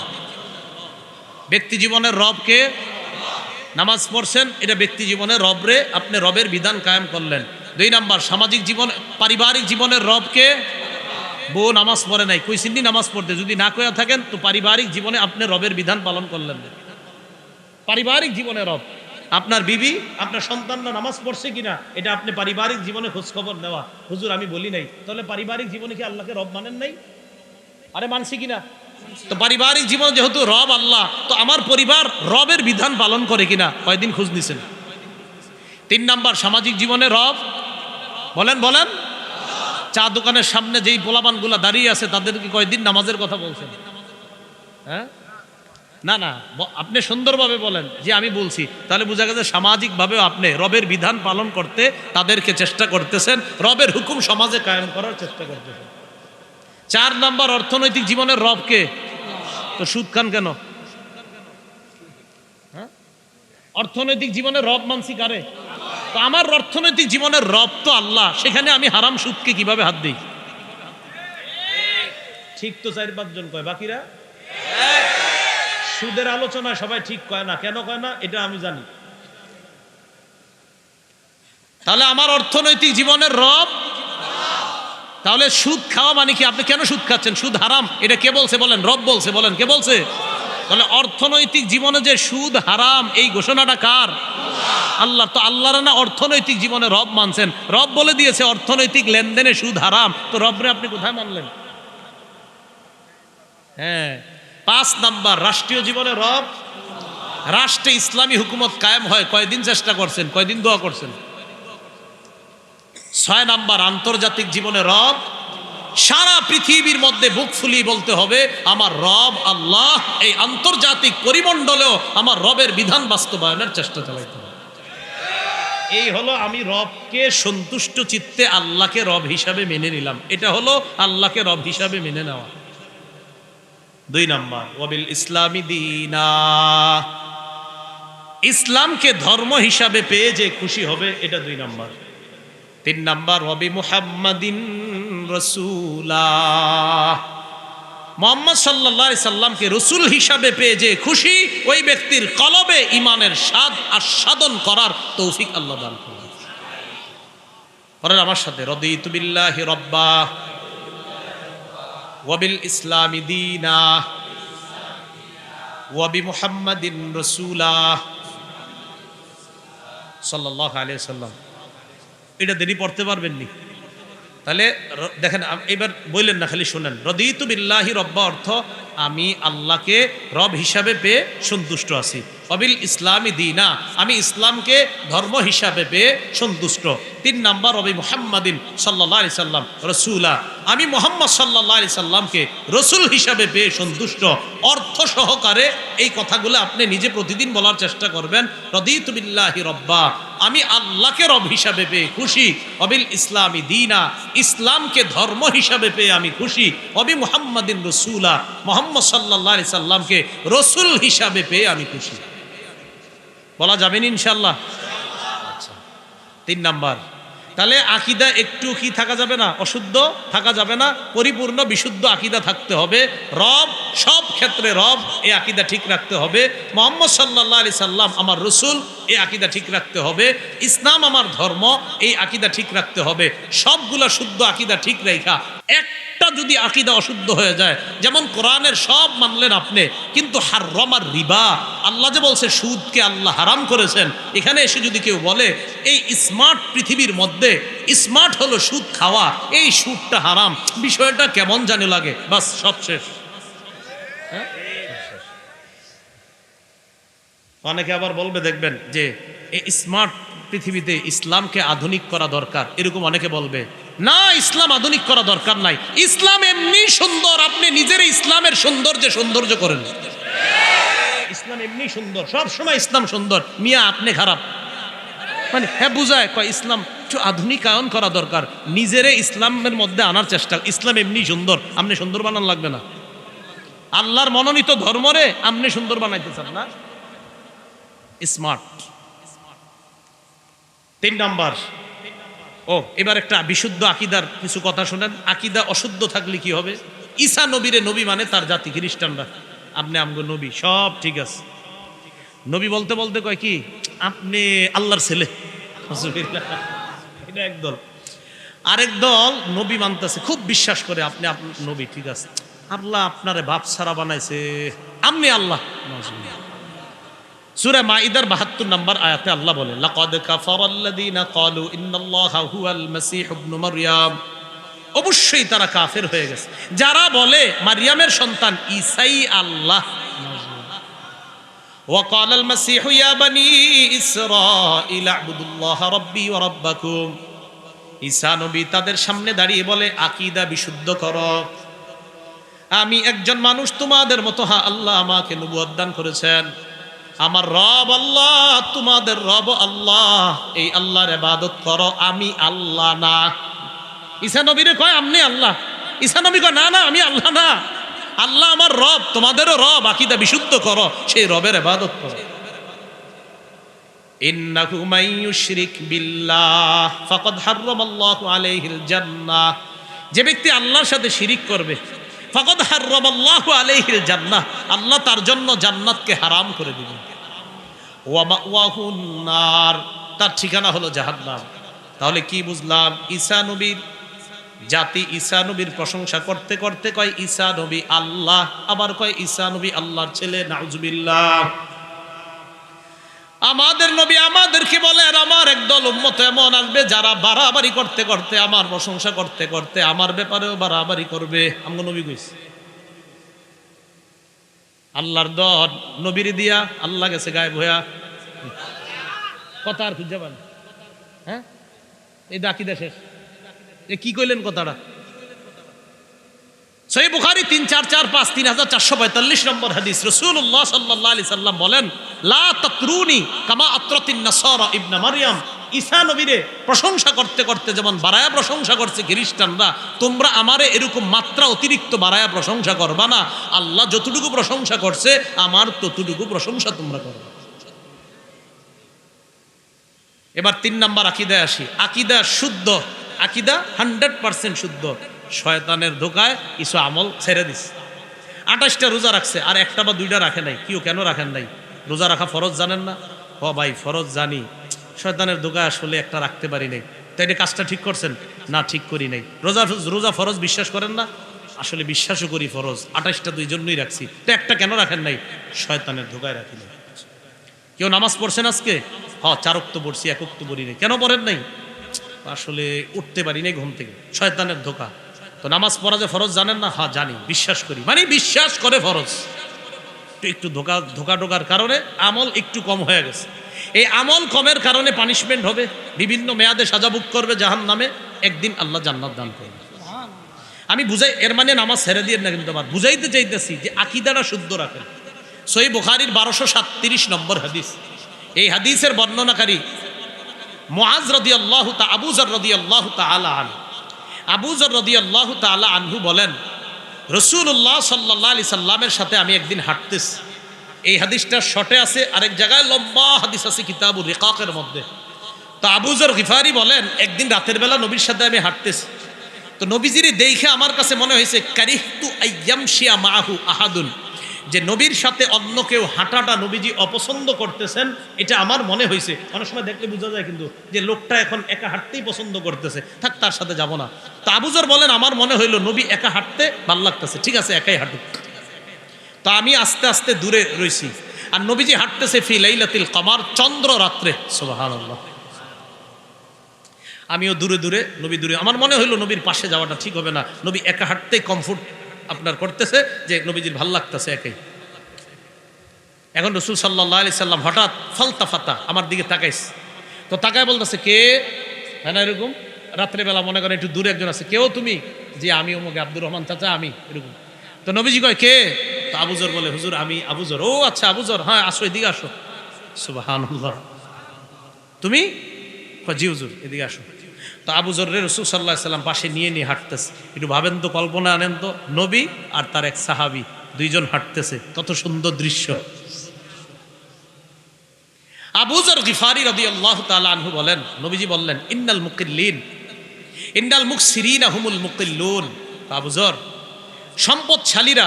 ব্যক্তি জীবনের রবকে, নামাজ পড়ছেন, এটা ব্যক্তি জীবনের রবরে আপনি রবের বিধান কায়েম করলেন। 2 নাম্বার সামাজিক জীবন, পারিবারিক জীবনের রবকে, বউ নামাজ পড়ে নাই, কইছিনি নামাজ পড়তে, যদি না কইয়া থাকেন তো পারিবারিক জীবনে আপনি রবের বিধান পালন করলেন। পারিবারিক জীবনে রব আপনার বিবি, আপনার সন্তানরা নামাজ পড়ছে কিনা, এটা আপনি পারিবারিক জীবনে খোঁজ খবর নেওয়া। হুজুর আমি বলি নাই, তাহলে পারিবারিক জীবনে কি আল্লাহকে রব মানেন নাই? আরে মানছি কিনা? তো পারিবারিক জীবন যেহেতু রব আল্লাহ, তো আমার পরিবার রবের বিধান পালন করে কিনা কয়দিন খোঁজ নিছেন? 3 নাম্বার সামাজিক জীবনে রব, বলেন বলেন। চা দোকানের সামনে যেই পোলাপানগুলা দাঁড়িয়ে আছে তাদেরকে কয়দিন নামাজের কথা বলছেন? হ্যাঁ না না, আপনি সুন্দরভাবে বলেন যে আমি বলছি, তাহলে বোঝা গেছে সামাজিকভাবেও আপনি রবের বিধান পালন করতে তাদেরকে চেষ্টা করতেছেন, রবের হুকুম সমাজে কায়েম করার চেষ্টা করতেছেন। 4 নাম্বার অর্থনৈতিক জীবনের রবকে। তো সুদ খান কেন? হ্যাঁ, অর্থনৈতিক জীবনের রব মানছি কারে? তো আমার অর্থনৈতিক জীবনের রব তো আল্লাহ, সেখানে আমি হারাম সুদকে কিভাবে হাত দিই? ঠিক তো 4-5 জন কয়, বাকিরা সুদের আলোচনায় সবাই ঠিক কয় না। কেন কয় না এটা আমি জানি। তাহলে আমার অর্থনৈতিক জীবনের রব, তাহলে সুদ খাওয়া মানে কি? আপনি কেন সুদ খাচ্ছেন? সুদ হারাম, এটা কে বলছে? বলেন রব বলছে। বলেন কে বলছে? তাহলে অর্থনৈতিক জীবনে যে সুদ হারাম, এই ঘোষণাটা কার? আল্লাহ। তো আল্লাহর না অর্থনৈতিক জীবনে রব মানছেন, রব বলে দিয়েছে অর্থনৈতিক লেনদেনে সুদ হারাম, তো রবরে আপনি কোথায় মানলেন? হ্যাঁ। 5 নাম্বার রাষ্ট্রীয় জীবনে রব, রাষ্ট্রে ইসলামী হুকুমত কায়েম হয় কয়দিন চেষ্টা করছেন, কয়দিন দোয়া করছেন? 6 নাম্বার আন্তর্জাতিক জীবনে রব, সারা পৃথিবীর মধ্যে বুক ফুলিয়ে বলতে হবে আমার রব আল্লাহ, এই আন্তর্জাতিক পরিমণ্ডলেও আমার রবের বিধান বাস্তবায়নের চেষ্টা চালাইতে হবে। এই হলো আমি রবকে সন্তুষ্ট চিত্তে আল্লাহকে রব হিসাবে মেনে নিলাম, এটা হলো আল্লাহকে রব হিসাবে মেনে নেওয়া। 2 নাম্বার ওয়াবিল ইসলামি দীনা, ইসলামকে ধর্ম হিসাবে পেয়ে যে খুশি হবে, এটা 2 নাম্বার। 3 নাম্বার ওয়াবি মুহাম্মাদিন রাসূলা, মুহাম্মদ সাল্লাল্লাহু আলাইহি সাল্লামকে রাসূল হিসাবে পেয়ে যে খুশি, ওই ব্যক্তির কলবে ঈমানের স্বাদ আস্বাদন করার তৌফিক আল্লাহ দান করুন। পরের আমার সাথে রাদিতু বিল্লাহি রাব্বা ওয়াবিল ইসলামি দীনা ওয়াবি মুহাম্মাদিন রাসূলা সাল্লাল্লাহু আলাইহি সাল্লাম। এটা দেরি পড়তে পারবেন নি? তাহলে দেখেন, এবার বললেন না, খালি শুনেন। রাদিতু বিল্লাহি রাব্বা অর্থ আমি আল্লাহকে রব হিসাবে পেয়ে সন্তুষ্ট আছি। ওয়াবিল ইসলামি দীনা, আমি ইসলামকে ধর্ম হিসাবে পেয়ে সন্তুষ্ট। 3 নাম্বার ওয়াবি মুহাম্মাদিন সাল্লাল্লাহু আলাইহি সাল্লাম রাসূলা, আমি মুহাম্মদ সাল্লাল্লাহু আলাইহি সাল্লামকে রাসূল হিসাবে পেয়ে সন্তুষ্ট। অর্থ সহকারে এই কথাগুলো আপনি নিজে প্রতিদিন বলার চেষ্টা করবেন। রাদিতু বিল্লাহি রাব্বা, আমি আল্লাহকে রব হিসাবে পেয়ে খুশি। ওয়াবিল ইসলামি দীনা, ইসলামকে ধর্ম হিসাবে পেয়ে আমি খুশি। ওয়াবি মুহাম্মাদিন রাসূলা, মুহাম্মদ সাল্লাল্লাহু আলাইহি সাল্লামকে রাসূল হিসাবে পেয়ে আমি খুশি। বলা যাবেন ইনশাআল্লাহ? আচ্ছা, 3 নাম্বার, তাহলে আকীদা একটু কি থাকা যাবে না, অশুদ্ধ থাকা যাবে না, পরিপূর্ণ বিশুদ্ধ আকীদা থাকতে হবে। রব, সব ক্ষেত্রে রব, এই আকীদা ঠিক রাখতে হবে। মুহাম্মদ সাল্লাল্লাহু আলাইহি সাল্লাম আমার রাসূল, এই আকীদা ঠিক রাখতে হবে। ইসলাম আমার ধর্ম, এই আকীদা ঠিক রাখতে হবে। সবগুলা শুদ্ধ আকীদা ঠিক রাখা, একটা যদি আকীদা অশুদ্ধ হয়ে যায়, যেমন কোরআনের সব মানলেন আপনি, কিন্তু হারামার রিবা, আল্লাহ যে বলছে সুদকে আল্লাহ হারাম করেছেন, এখানে এসে যদি কেউ বলে এই স্মার্ট পৃথিবীর মধ্যে স্মার্ট হলো সুদ খাওয়া, এই সুদটা হারাম, বিষয়টা কেমন জানে লাগে, বাস সব শেষ। অনেকে আবার বলবে, দেখবেন যে এই স্মার্ট পৃথিবীতে ইসলামকে আধুনিক করা দরকার, এরকম অনেকে বলবে। না, ইসলাম আধুনিক করা দরকার নাই, ইসলাম এমনি সুন্দর, আপনি নিজের ইসলামের সৌন্দর্য করেন। ইসলাম এমনি সুন্দর, সব সময় ইসলাম সুন্দর, মিয়া আপনি খারাপ। মানে হ্যাঁ বুঝায়, কয় ইসলাম একটু আধুনিকায়ন করা দরকার, নিজেরে ইসলামের মধ্যে আনার চেষ্টা। ইসলাম এমনি সুন্দর, আপনি সুন্দর বানান লাগবে না। আল্লাহর মনোনীত ধর্মরে আপনি সুন্দর বানাইতে চান না, স্মার্ট। 3 নাম্বার, এবার একটা বিশুদ্ধ আকীদার কিছু কথা শুনেন। আকীদা অশুদ্ধ থাকলে কি হবে? ঈসা নবীরে নবী মানে তার জাতি খ্রিস্টানরা, আপনি আমগো নবী, সব ঠিক আছে। নবী বলতে বলতে কয় কি, আপনি আল্লাহর ছেলে। এটা একদল। আরেক দল নবী মানতেছে, খুব বিশ্বাস করে আপনি নবী, ঠিক আছে, আল্লাহ আপনারে বাপ ছাড়া বানাইছে, আপনি আল্লাহ। সূরা মাইদার 72 নম্বর আয়াতে আল্লাহ বলেন, লাকাদ কাফারাল্লাযীনা ক্বালু ইন্নাল্লাহা হুয়াল মাসীহ ইবনু মারইয়াম, অবশ্যই তারা কাফের হয়ে গেছে যারা বলে মারইয়ামের সন্তান ঈসাই আল্লাহ। ওয়া ক্বালাল মাসীহ ইয়া বনী ইসরাঈল আ'বুদুল্লাহা রাব্বী ওয়া রাব্বাকুম, ঈসা নবী তাদের সামনে দাঁড়িয়ে বলে আকীদা বিশুদ্ধ করো, আমি একজন মানুষ তোমাদের মতো, হ্যাঁ আল্লাহ আমাকে নবুয়ত দান করেছেন, আমার রব আল্লাহ, তোমাদের রব আল্লাহ, এই আল্লাহর ইবাদত করো, আমি আল্লাহ না। ঈসা নবীরে কয় আপনি আল্লাহ, ঈসা নবী কয় না না আমি আল্লাহ না, আল্লাহ আমার রব, তোমাদেরও রব, আকীদা বিশুদ্ধ করো, সেই রবের ইবাদত করো। ইন্নাহু মান ইউশরিক বিল্লাহ ফাকাদ হারামাল্লাহু আলাইহিল জান্নাহ, যে ব্যক্তি আল্লাহর সাথে শিরিক করবে, ফাকাদ হারামাল্লাহু আলাইহিল জান্নাহ, আল্লাহ তার জন্য জান্নাতকে হারাম করে দিবেন। ওয়া মাওয়াহুন নার, তার ঠিকানা হলো জাহান্নাম। তাহলে কি বুঝলাম? ঈসা নবীর জাতি ঈসা নবীর প্রশংসা করতে করতে কয় ঈসা নবী আল্লাহ, আবার কয় ঈসা নবী আল্লাহর ছেলে, নাউজুবিল্লাহ। আমাদের নবী আমাদেরকে বলেন, আমার একদল উম্মত এমন আসবে যারা বাড়াবাড়ি করতে করতে, আমার প্রশংসা করতে করতে আমার ব্যাপারেও বাড়াবাড়ি করবে। আমগো নবী কইছে আল্লাহর দল নবীর দিয়া আল্লাহ গেছে গায়েব হইয়া, কথা আর খুঁজে পান। হ্যাঁ, এই আকীদা শেষ। এ কি কইলেন কথাটা? সহিহ বুখারী 3445 3445 নম্বর হাদিস। রাসূলুল্লাহ সাল্লাল্লাহু আলাইহি সাল্লাম বলেন, লা তাতরুনি কামা আতরাতিন নাসারা ইবনে মারইয়াম। ঈসা নবীরে প্রশংসা করতে করতে যেমন বাড়ায়া প্রশংসা করছে খ্রিস্টানরা, তোমরা আমারে এরকম মাত্রা অতিরিক্ত বাড়ায়া প্রশংসা করবা না। আল্লাহ যতটুকু প্রশংসা করছে আমার ততটুকু প্রশংসা তোমরা করবে। এবার 3 নাম্বার আকীদায় আসি। আকীদা শুদ্ধ, আকীদা 100% শুদ্ধ। শয়তানের ধোকায় কিছু আমল ছেড়ে দিছে। 28টা রোজা রাখছে আর একটা বা দুইটা রাখে নাই। কেন রাখেন নাই? রোজা রাখা ফরজ জানেন না? ভাই ফরজ জানি, শয়তানের ধোকায় আসলে একটা রাখতে পারি নাই। তাই এটা কাজটা ঠিক করছেন না? ঠিক করি নাই। রোজা ফরজ বিশ্বাস করেন না? আসলে বিশ্বাসও করি ফরজ। 28টা দুই জন্যই রাখছি। তো একটা কেন রাখেন নাই? শয়তানের ধোকায় রাখি নাই। কেউ নামাজ পড়ছেন আজকে? 4 ওয়াক্ত পড়ছি, 1 ওয়াক্ত পড়ি নাই। কেন পড়েন নাই? আসলে উঠতে পারি নাই ঘুম থেকে, শয়তানের ধোকা। তো নামাজ পড়া যে ফরজ জানেন না? জানি, বিশ্বাস করি, মানে বিশ্বাস করে ফরজ। একটু ধোকার কারণে আমল একটু কম হয়ে গেছে। এই আমল কমের কারণে পানিশমেন্ট হবে, বিভিন্ন মেয়াদে সাজা ভোগ করবে জাহান্নামে, একদিন আল্লাহ জান্নাত দান করবে। আমি বুঝাই, এর মানে নামাজ ছেড়ে দিয়ে না, কিন্তু আবার বুঝাইতে চাইতেছি যে আকীদাটা শুদ্ধ রাখেন। সহিহ বুখারীর 1237 নম্বর হাদিস। এই হাদিসের বর্ণনাকারী মুআজ রাদিয়াল্লাহু তাআলা, আবু যর রাদিয়াল্লাহু তাআলা আনহু, আবু যর রাদিয়াল্লাহু তাআলা আনহু বলেন, রাসূলুল্লাহ সাল্লাল্লাহু আলাইহি সাল্লামের সাথে আমি একদিন হাঁটতেছি। এই হাদিসটা শর্টে আছে, আরেক জায়গায় লম্বা হাদিস আছে কিতাবুর রিকাকের মধ্যে। তো আবু যর গিফারি বলেন, একদিন রাতের বেলা নবীর সাথে আমি হাঁটতেছি। তো নবীজির দেখে আমার কাছে মনে হয়েছে কারিহতু আইয়ামশিয়া মাহু আহাদুন, যে নবীর সাথে অন্য কেউ হাঁটাটা নবীজি অপছন্দ করতেছেন, এটা আমার মনে হয়েছে। অনেক সময় দেখলে বোঝা যায় কিন্তু যে লোকটা এখন একা হাঁটতেই পছন্দ করতেছে, থাক তার সাথে যাব না। তো আবু যর বলেন, আমার মনে হইলো নবী একা হাঁটতে ভাল লাগতেছে, ঠিক আছে একাই হাঁটুক। তো আমি আস্তে আস্তে দূরে রইছি, আর নবীজি হাঁটতেছে ফি লাইলাতিল কমার, চন্দ্র রাত্রে। সুবহানাল্লাহ। আমিও দূরে নবী দূরে। আমার মনে হইলো নবীর পাশে যাওয়াটা ঠিক হবে না, নবী একা হাঁটতেই কমফোর্ট আপনার করতেছে, যে নবীজির ভাল লাগতেছে একাই। এখন রাসূল সাল্লাল্লাহু আলাইহি সাল্লাম হঠাৎ ফালতাফাতা, আমার দিকে তাকাইছে। তো তাকায় বলতেছে, কে? হ্যাঁ না এরকম রাত্রেবেলা মনে করেন একটু দূরে একজন আছে, কেউ তুমি? যে আমি অমুকে আব্দুর রহমান চাচা, আমি এরকম। তো নবীজি কয়, কে? তো আবু যর বলে, হুজুর আমি আবু যর। ও আচ্ছা আবু যর, হ্যাঁ আসো এদিকে আসো। সুবহানাল্লাহ। তুমি? জি হুজুর এদিকে আসো। তো আবু যর রাসূল সাল্লাল্লাহু আলাইহি সাল্লাম পাশে নিয়ে হাঁটতেছে। একটু ভাবেন তো, কল্পনা আনেন তো, নবী আর তার এক সাহাবী দুইজন হাঁটতেছে, কত সুন্দর দৃশ্য। আবু যর গিফারি রাদিয়াল্লাহু তাআলা আনহু বলেন, নবীজি বললেন, ইন্নাল মুকিল্লিন ইন্নাল মুকসিরিনা হুমুল মুকিল্লুন। আবু যর, সম্পদশালীরা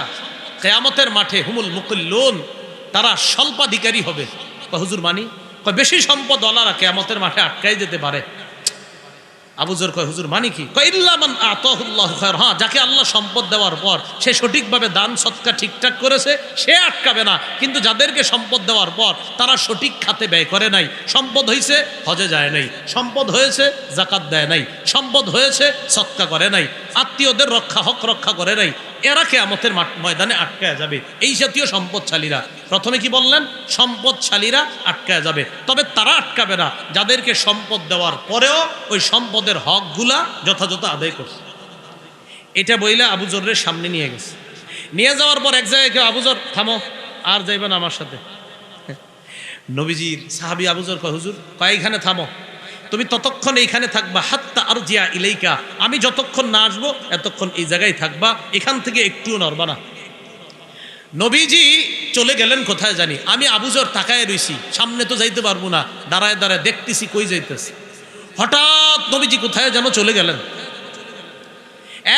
কিয়ামতের মাঠে হুমুল মুকিল্লুন, তারা স্বল্পাধিকারী হবে। হুজুর মানি? বেশি সম্পদওয়ালারা কিয়ামতের মাঠে আটকাই যেতে পারে। আবু যর কয়, হুজুর মানি কি? কয় ইল্লা মান আতাহুল্লাহু খায়র। হ্যাঁ, যাকে আল্লাহ সম্পদ দেওয়ার পর সে সঠিকভাবে দান সৎকার ঠিকঠাক করেছে, সে আটকাবে না। কিন্তু যাদেরকে সম্পদ দেওয়ার পর তারা সঠিক খাতে ব্যয় করে নাই, সম্পদ হয়েছে হজে যায় নাই, সম্পদ হয়েছে যাকাত দেয় নাই, সম্পদ হয়েছে সৎকা করে নাই, আত্মীয়দের হক রক্ষা করে নাই, এরা কিয়ামতের ময়দানে আটকায় যাবে। এই জাতীয় সম্পদশালীরা, প্রথমে কি বললেন? সম্পদশালীরা আটকায় যাবে। তবে তারা আটকাবে না যাদেরকে সম্পদ দেওয়ার পরেও ওই সম্পদের হকগুলা যথাযথ আদায় করছে। এটা বইলে আবু যরের সামনে নিয়ে গেছে। নিয়ে যাওয়ার পর এক জায়গায় কেউ, আবু যর থামো, আর যাইবেন আমার সাথে। নবীজির সাহাবী আবু যর কয়, হুজুর কয়েকখানে থামো, তুমি ততক্ষণ এইখানে থাকবা, হাত্তা আরজিয়া ইলাইকা, আমি যতক্ষণ না আসবো এতক্ষণ এই জায়গায় থাকবা, এখান থেকে একটুও নড়বা না। নবীজি চলে গেলেন কোথায় জানি, আমি আবু যর তাকায় রইছি, সামনে তো যাইতে পারবো না, দাঁড়ায় দাঁড়ায় দেখতেছি কই যাইতেছি। হঠাৎ নবীজি কোথায় যেন চলে গেলেন।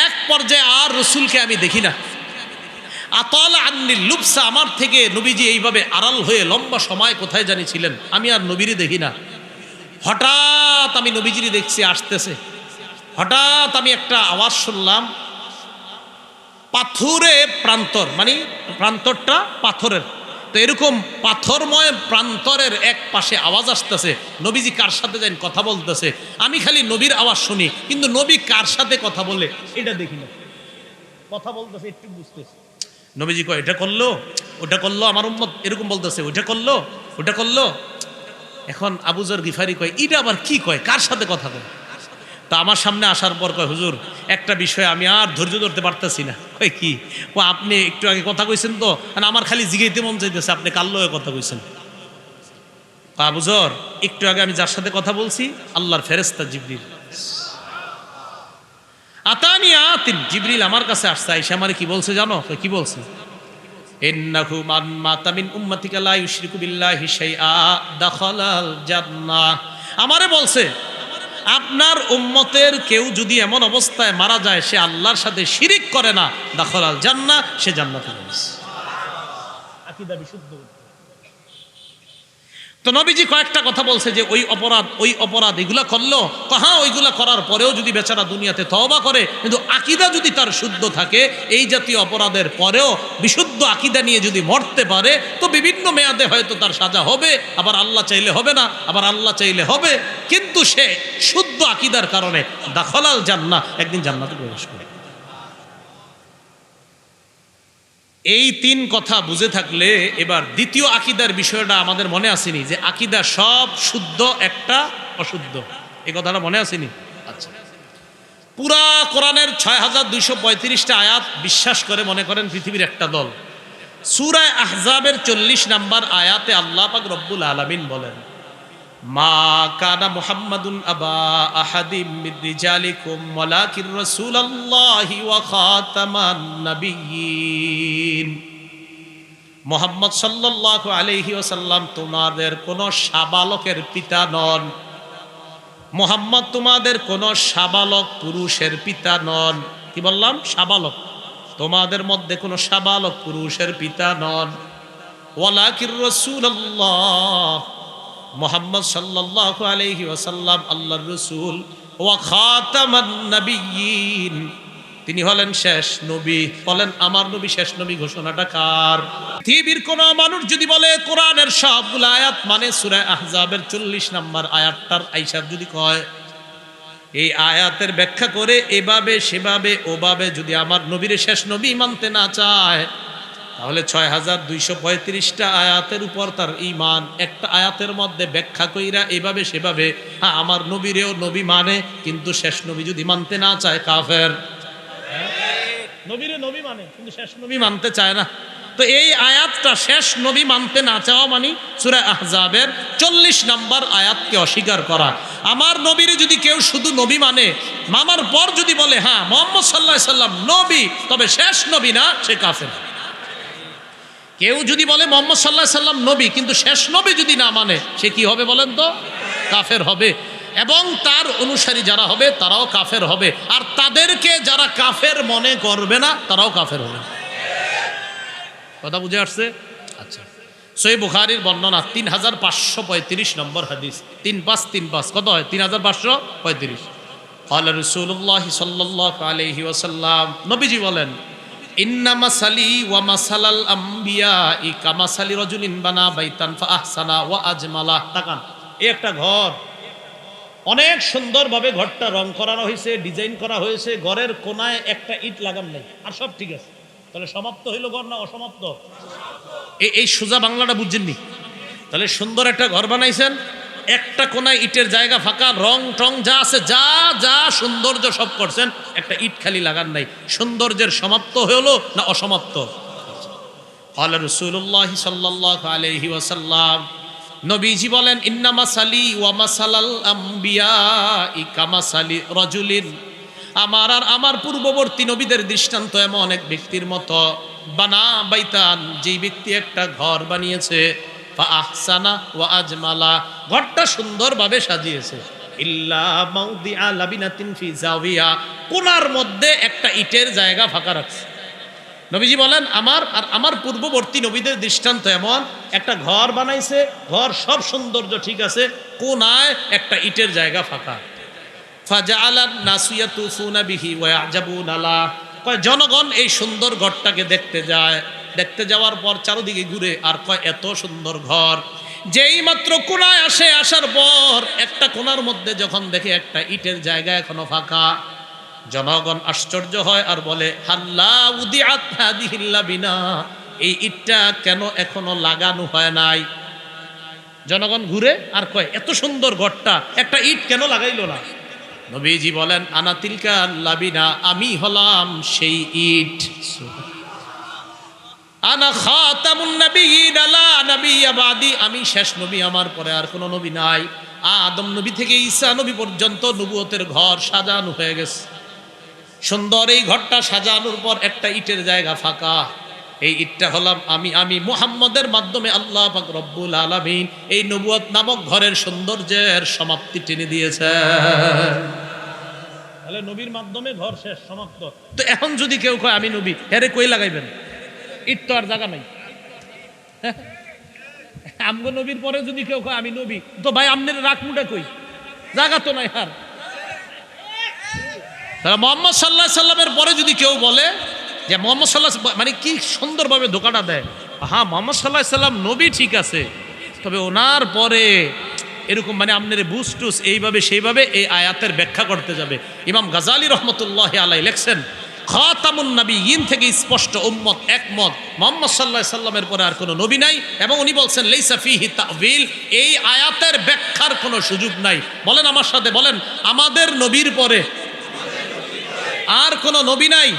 এক পর্যায়ে আর রসুলকে আমি দেখি না। আতালা আন্নি লুবসা, আমার থেকে নবীজি এইভাবে আড়াল হয়ে লম্বা সময় কোথায় জানি ছিলেন, আমি আর নবীরই দেখি না। হঠাৎ আমি নবীজিরি দেখছি আসতেছে। হঠাৎ আমি একটা আওয়াজ শুনলাম, পাথুরে প্রান্তর, মানে প্রান্তরটা পাথরের। তো এরকম পাথরময় প্রান্তরের এক পাশে আওয়াজ আসতেছে, নবীজি কার সাথে যেন কথা বলতেছে। আমি খালি নবীর আওয়াজ শুনি, কিন্তু নবী কার সাথে কথা বলে এটা দেখি না। কথা বলতেছে একটু বুঝতেছে। নবীজি কয়, এটা করলো, ওটা করলো, আমার উম্মত এরকম বলতেছে, ওটা করলো, ওটা করলো। এখন আবু যর গিফারি কয়, এটা আবার কি কয়, কার সাথে কথা কয়? তা আমার সামনে আসার পর কয়, হুজুর একটা বিষয় আমি আর ধৈর্য ধরতে পারতেছি না। কয় কি? ও আপনি একটু আগে কথা কইছেন তো, আমার খালি জিগাইতে মন চাইতেছে আপনি কার লগে কথা কইছেন। বুঝর, একটু আগে আমি যার সাথে কথা বলছি আল্লাহর ফেরেশতা জিবরিল। আতানি আতিন, জিবরিল আমার কাছে আসছে, আইসা আমারে কি বলছে জানো? কি বলছে? ইন্নাহু মান মাতা মিন উম্মাতিকা লা ইউশরিকু বিল্লাহি শাইআ দাখালাল জান্নাহ। আমারে বলছে আপনার উম্মতের কেউ যদি এমন অবস্থায় মারা যায় সে আল্লাহর সাথে শিরিক করে না, দাখালাল জান্নাহ, সে জান্নাতে যাবে। আকীদা বিশুদ্ধ। তো নবীজি কয়েকটা কথা বলছে যে ওই অপরাধ এগুলা করলো, হ্যাঁ ওইগুলা করার পরেও যদি বেচারা দুনিয়াতে তওবা করে, কিন্তু আকীদা যদি তার শুদ্ধ থাকে, এই জাতীয় অপরাধের পরেও বিশুদ্ধ আকীদা নিয়ে যদি মরতে পারে, তো বিভিন্ন মেয়াদে হয়তো তার সাজা হবে, আবার আল্লাহ চাইলে হবে না, আবার আল্লাহ চাইলে হবে, কিন্তু সে শুদ্ধ আকীদার কারণে দাখালাল জান্নাহ, একদিন জান্নাতে প্রবেশ করে। এই তিন কথা বুঝে থাকলে এবার দ্বিতীয় আকীদার বিষয়টা আমাদের মনে আসেনি, যে আকীদা সব শুদ্ধ, একটা অশুদ্ধ। এই কথাটা মনে আসেনি? আচ্ছা, পুরা কোরআনের ৬,২৩৫টা আয়াত বিশ্বাস করে মনে করেন পৃথিবীর একটা দল। সূরা আহজাবের ৪০ নম্বর আয়াতে আল্লাহ পাক রব্বুল আলামিন বলেন, মা কানা মুহাম্মাদুন আবা আহাদিম মির রিজালিকুম ওয়ালাকির রাসূলুল্লাহি ওয়া খাতামান নাবিয়্যিন। মুহাম্মদ সাল্লাল্লাহু আলাইহি ওয়াসাল্লাম তোমাদের কোন সাবালকের পিতা নন। মুহাম্মদ তোমাদের কোন সাবালক পুরুষের পিতা নন। কি বললাম? সাবালক। তোমাদের মধ্যে কোন সাবালক পুরুষের পিতা নন। ওয়ালাকির রাসূলুল্লাহ, মুহাম্মদ সাল্লাল্লাহু আলাইহি ওয়াসাল্লাম আল্লাহর রাসূল, ওয়া খাতামান নাবিয়্যিন, তিনি হলেন শেষ নবী। বলেন আমার নবী শেষ নবী ঘোষণাটা কার? পৃথিবীর কোন মানুষ যদি বলে কোরআনের সবগুলো আয়াত মানে সূরা আহজাবের ৪০ নম্বর আয়াতটার আইসার যদি কয় এই আয়াতের ব্যাখ্যা করে এভাবে সেভাবে ওভাবে যদি আমার নবীর শেষ নবী মানতে না চায়, তাহলে ৬,২৩৫টা আয়াতের উপর তার ঈমান, একটা আয়াতের মধ্যে ব্যাখ্যা কইরা এভাবে সেভাবে হ্যাঁ আমার নবীরেও নবী মানে, কিন্তু শেষ নবী যদি মানতে না চায় কাফের। নবীরে নবী মানে কিন্তু শেষ নবী মানতে চায় না। তো এই আয়াতটা শেষ নবী মানতে না চাওয়া মানে সূরা আহজাবের ৪০ নম্বর আয়াতকে অস্বীকার করা। আমার নবীরে যদি কেউ শুধু নবী মানে, মামার পর যদি বলে হ্যাঁ মুহাম্মদ সাল্লাল্লাহু আলাইহি সাল্লাম নবী তবে শেষ নবী না, সে কাফের। কেউ যদি বলে মুহাম্মদ সাল্লাল্লাহু আলাইহি সাল্লাম নবী কিন্তু শেষ নবী যদি না মানে, সে কি হবে বলেন তো? কাফের হবে। এবং তার অনুসারী যারা হবে তারাও কাফের হবে, আর তাদেরকে যারা কাফের মনে করবে না তারাও কাফের হবে। কথা বুঝে আসছে? আচ্ছা, সহিহ বুখারীর বর্ণনা ৩৫৩৫ নম্বর হাদিস, ৩৫৩৫ কত হয়? ৩৫৩৫। ক্বালা রাসূলুল্লাহ সাল্লাল্লাহু আলাইহি ওয়াসাল্লাম, নবীজি বলেন, ইন্না মাসালি ওয়া মাসালাল আমবিয়াই কামাসালি রাজুলিন বানা বাইতান ফাআহসানা ওয়া আজমালা। তাকান, এই একটা ঘর, অনেক সুন্দরভাবে ঘরটা রং করানো হয়েছে, ডিজাইন করা হয়েছে, ঘরের কোনায় একটা ইট লাগান নাই, আর সব ঠিক আছে। তাহলে সমাপ্ত হইল ঘর না অসমাপ্ত? এই সোজা বাংলাটা বুঝছেননি? তাহলে সুন্দর একটা ঘর বানাইছেন, একটা কোনায় ইটের জায়গা ফাঁকা, রং টং যা আছে যা যা সৌন্দর্য সব করছেন, একটা ইট খালি লাগান নাই। সৌন্দর্যের সমাপ্ত হলো না অসমাপ্ত? ক্বালা রাসূলুল্লাহ সাল্লাল্লাহু আলাইহি ওয়াসাল্লাম, নবীজি বলেন, ইন্না মাসালি ওয়া মাসালাল আমবিয়াই কামাসালি রাজুলিন, আমার আর আমার পূর্ববর্তী নবীদের দৃষ্টান্ত এমন এক ব্যক্তির মতো, বানা বাইতান, যেই ব্যক্তি একটা ঘর বানিয়েছে, ফাআহসানা ওয়া আজমালা, ঘরটা সুন্দরভাবে সাজিয়েছে, ইল্লা মাউদিআ লাবিনাতিন ফি জাওিয়া, কোণার মধ্যে একটা ইটের জায়গা ফাঁকা রাখছে। নবীজি বলেন আমার আর আমার পূর্ববর্তী নবীদের দৃষ্টান্ত এমন, একটা ঘর বানাইছে, ঘর সব সৌন্দর্য ঠিক আছে, কোণায় একটা ইটের জায়গা ফাঁকা। ফাজাআলান নাসু ইয়াতুফুনা বিহি ওয়া ইয়াজাবুনা লা, কয় জনগণ এই সুন্দর ঘরটাকে দেখতে যায়, দেখতে যাওয়ার পর চারদিকে ঘুরে আর কয় এত সুন্দর ঘর। যেই মাত্র কোণায় আসে, আসার পর একটা কোণার মধ্যে যখন দেখে একটা ইটের জায়গা এখনো ফাঁকা, জনগণ আশ্চর্য হয় আর বলে, হাল্লা উদিআত হাদিহিল লাবিনা, এই ইটটা কেন এখনো লাগানো হয় নাই? জনগণ ঘুরে আর কয় এত সুন্দর ঘরটা একটা ইট কেন লাগাইলো না? নবীজি বলেন আনা তিলকা লাবিনা, আমি হলাম সেই ইট। আনা খাতামুন নবিয়্যিন লা নাবিয়্যা বাদি, আমি শেষ নবী, আমার পরে আর কোনো নবী নাই। আদম নবী থেকে ঈসা নবী পর্যন্ত নবুয়তের ঘর সাজানো হয়ে গেছে। সুন্দর এই ঘরটা সাজানোর পর একটা ইটের জায়গা ফাঁকা। এই ইটটা হলাম আমি মুহাম্মদের মাধ্যমে আল্লাহ পাক রব্বুল আলামিন এই নবুয়ত নামক ঘরের সৌন্দর্যের সমাপ্তি টেনে দিয়েছে। তাহলে নবীর মাধ্যমে ঘর শেষ, সমাপ্ত। তো এখন যদি কেউ কয় আমি নবী, হেরে কই লাগাইবেন? ইট তো আর জায়গা নাই। আমগো নবীর পরে যদি কেউ কয় আমি নবী, তো ভাই আমনের রাখমুটা কই? জায়গা তো নাই। আর মোহাম্মদ সাল্লাল্লাহু আলাইহি সাল্লামের পরে যদি কেউ বলে যে মোহাম্মদ সাল্লাল্লাহু আলাইহি, মানে কি সুন্দরভাবে ধোকাটা দেয়। হ্যাঁ, মোহাম্মদ সাল্লাল্লাহু আলাইহি সাল্লাম নবী ঠিক আছে, তবে ওনার পরে এরকম মানে আপনার বুস্টুস এইভাবে সেইভাবে এই আয়াতের ব্যাখ্যা করতে যাবে। ইমাম গাজালি রহমতুল্লাহি আলাইহি লেখছেন, খাতামুন নবিয়্যিন থেকে স্পষ্ট উম্মত একমত মুহাম্মদ সাল্লাল্লাহু আলাইহি সাল্লামের পরে আর কোনো নবী নাই। এবং উনি বলছেন লাইসা ফিহি তা'ওয়িল, এই আয়াতের ব্যাখ্যার কোনো সুযোগ নাই। বলেন আমার সাথে, বলেন আমাদের নবীর পরে আর কোনো নবী নাই,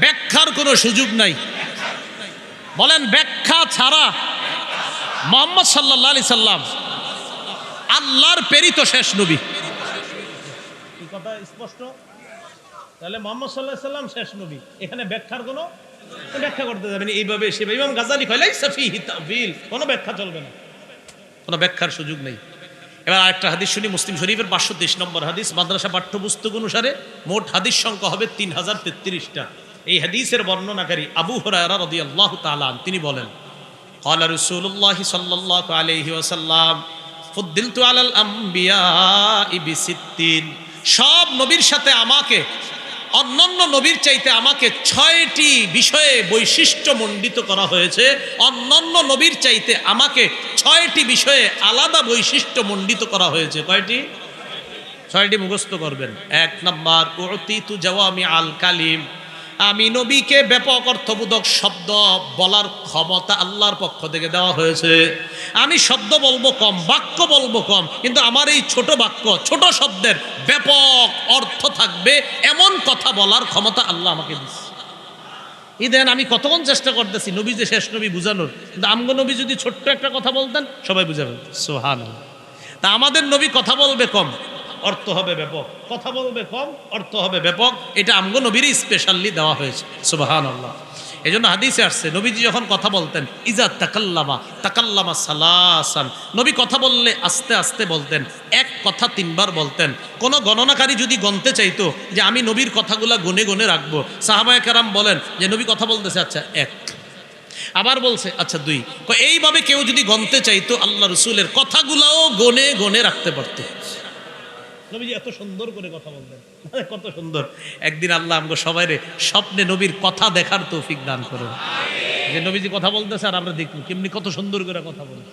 ব্যাখ্যার কোনো সুযোগ নাই। বলেন ব্যাখ্যা ছাড়া মুহাম্মদ সাল্লাল্লাহু আলাইহি সাল্লাম আল্লাহর প্রেরিত শেষ নবী। এই কথা স্পষ্ট। তাহলে মুহাম্মদ সাল্লাল্লাহু আলাইহি সাল্লাম শেষ নবী, এখানে ব্যাখ্যার কোনো ব্যাখ্যা করতে যাবেন এইভাবে সেভাবে। ইমাম গাজালি কয় লাইসা ফিহি তা'ওয়িল, কোনো ব্যাখ্যা চলবে না, কোনো ব্যাখ্যার সুযোগ নেই। এবার আরেকটা হাদিস শুনি, মুসলিম শরীফের 523 নম্বর হাদিস। মাদ্রাসা পাঠ্যপুস্তক অনুসারে মোট হাদিস সংখ্যা হবে 3033টা। এই হাদিসের বর্ণনাকারী আবু হুরায়রা রাদিয়াল্লাহু তাআলা আনহু তিনি বলেন, ক্বালা রাসূলুল্লাহি সাল্লাল্লাহু আলাইহি ওয়াসাল্লাম ফুদ্দিলতু আলাল আমবিয়াই বিসিত্তিন, সব নবীর সাথে আমাকে, অন্যান্য নবীর চাইতে আমাকে 6টি বিষয়ে বৈশিষ্ট্য মণ্ডিত করা হয়েছে। অন্যান্য নবীর চাইতে আমাকে 6টি বিষয়ে আলাদা বৈশিষ্ট্য মণ্ডিত করা হয়েছে। কয়টি? 6টি মুখস্থ করবেন। 1 নাম্বার, উতিতু জাওয়ামি আল কালিম, আমি নবীকে ব্যাপক অর্থবোধক শব্দ বলার ক্ষমতা আল্লাহর পক্ষ থেকে দেওয়া হয়েছে। আমি শব্দ বলবো কম, বাক্য বলবো কম, কিন্তু আমার এই ছোট বাক্য, ছোট শব্দের ব্যাপক অর্থ থাকবে এমন কথা বলার ক্ষমতা আল্লাহ আমাকে দিচ্ছে। এই দেন আমি কতক্ষণ চেষ্টা করতেছি নবী যে শেষ নবী বুঝানোর, কিন্তু আমগো নবী যদি ছোট্ট একটা কথা বলতেন সবাই বুঝাবেন। সুবহানাল্লাহ। তা আমাদের নবী কথা বলবে কম, অর্থ হবে ব্যাপক, কথা বলবে কম, অর্থ হবে ব্যাপক। এটা আমগো নবীরই স্পেশালি দেওয়া হয়েছে। সুবহানাল্লাহ। এই জন্য হাদিসে আসছে নবীজি যখন কথা বলতেন, ইজা তাকাল্লামা সালাসান, নবী কথা বললে আস্তে আস্তে বলতেন, এক কথা 3 বার বলতেন। কোন গণনাকারী যদি গণতে চাইতো যে আমি নবীর কথাগুলা গুনে গুনে রাখবো, সাহাবায়ে কেরাম বলেন যে নবী কথা বলতেছে, আচ্ছা 1, আবার বলছে আচ্ছা 2। এইভাবে কেউ যদি গণতে চাইতো আল্লাহ রাসূলের কথাগুলাও গনে গনে রাখতে পারতো। নবীজি এত সুন্দর করে কথা বলতেন, কত সুন্দর। একদিন আল্লাহ আমাকে সবাইরে স্বপ্নে নবীর কথা দেখার তৌফিক দান করেন, যে নবীজি কথা বলতেছে আর আমরা দেখব কেমনি কত সুন্দর করে কথা বলে।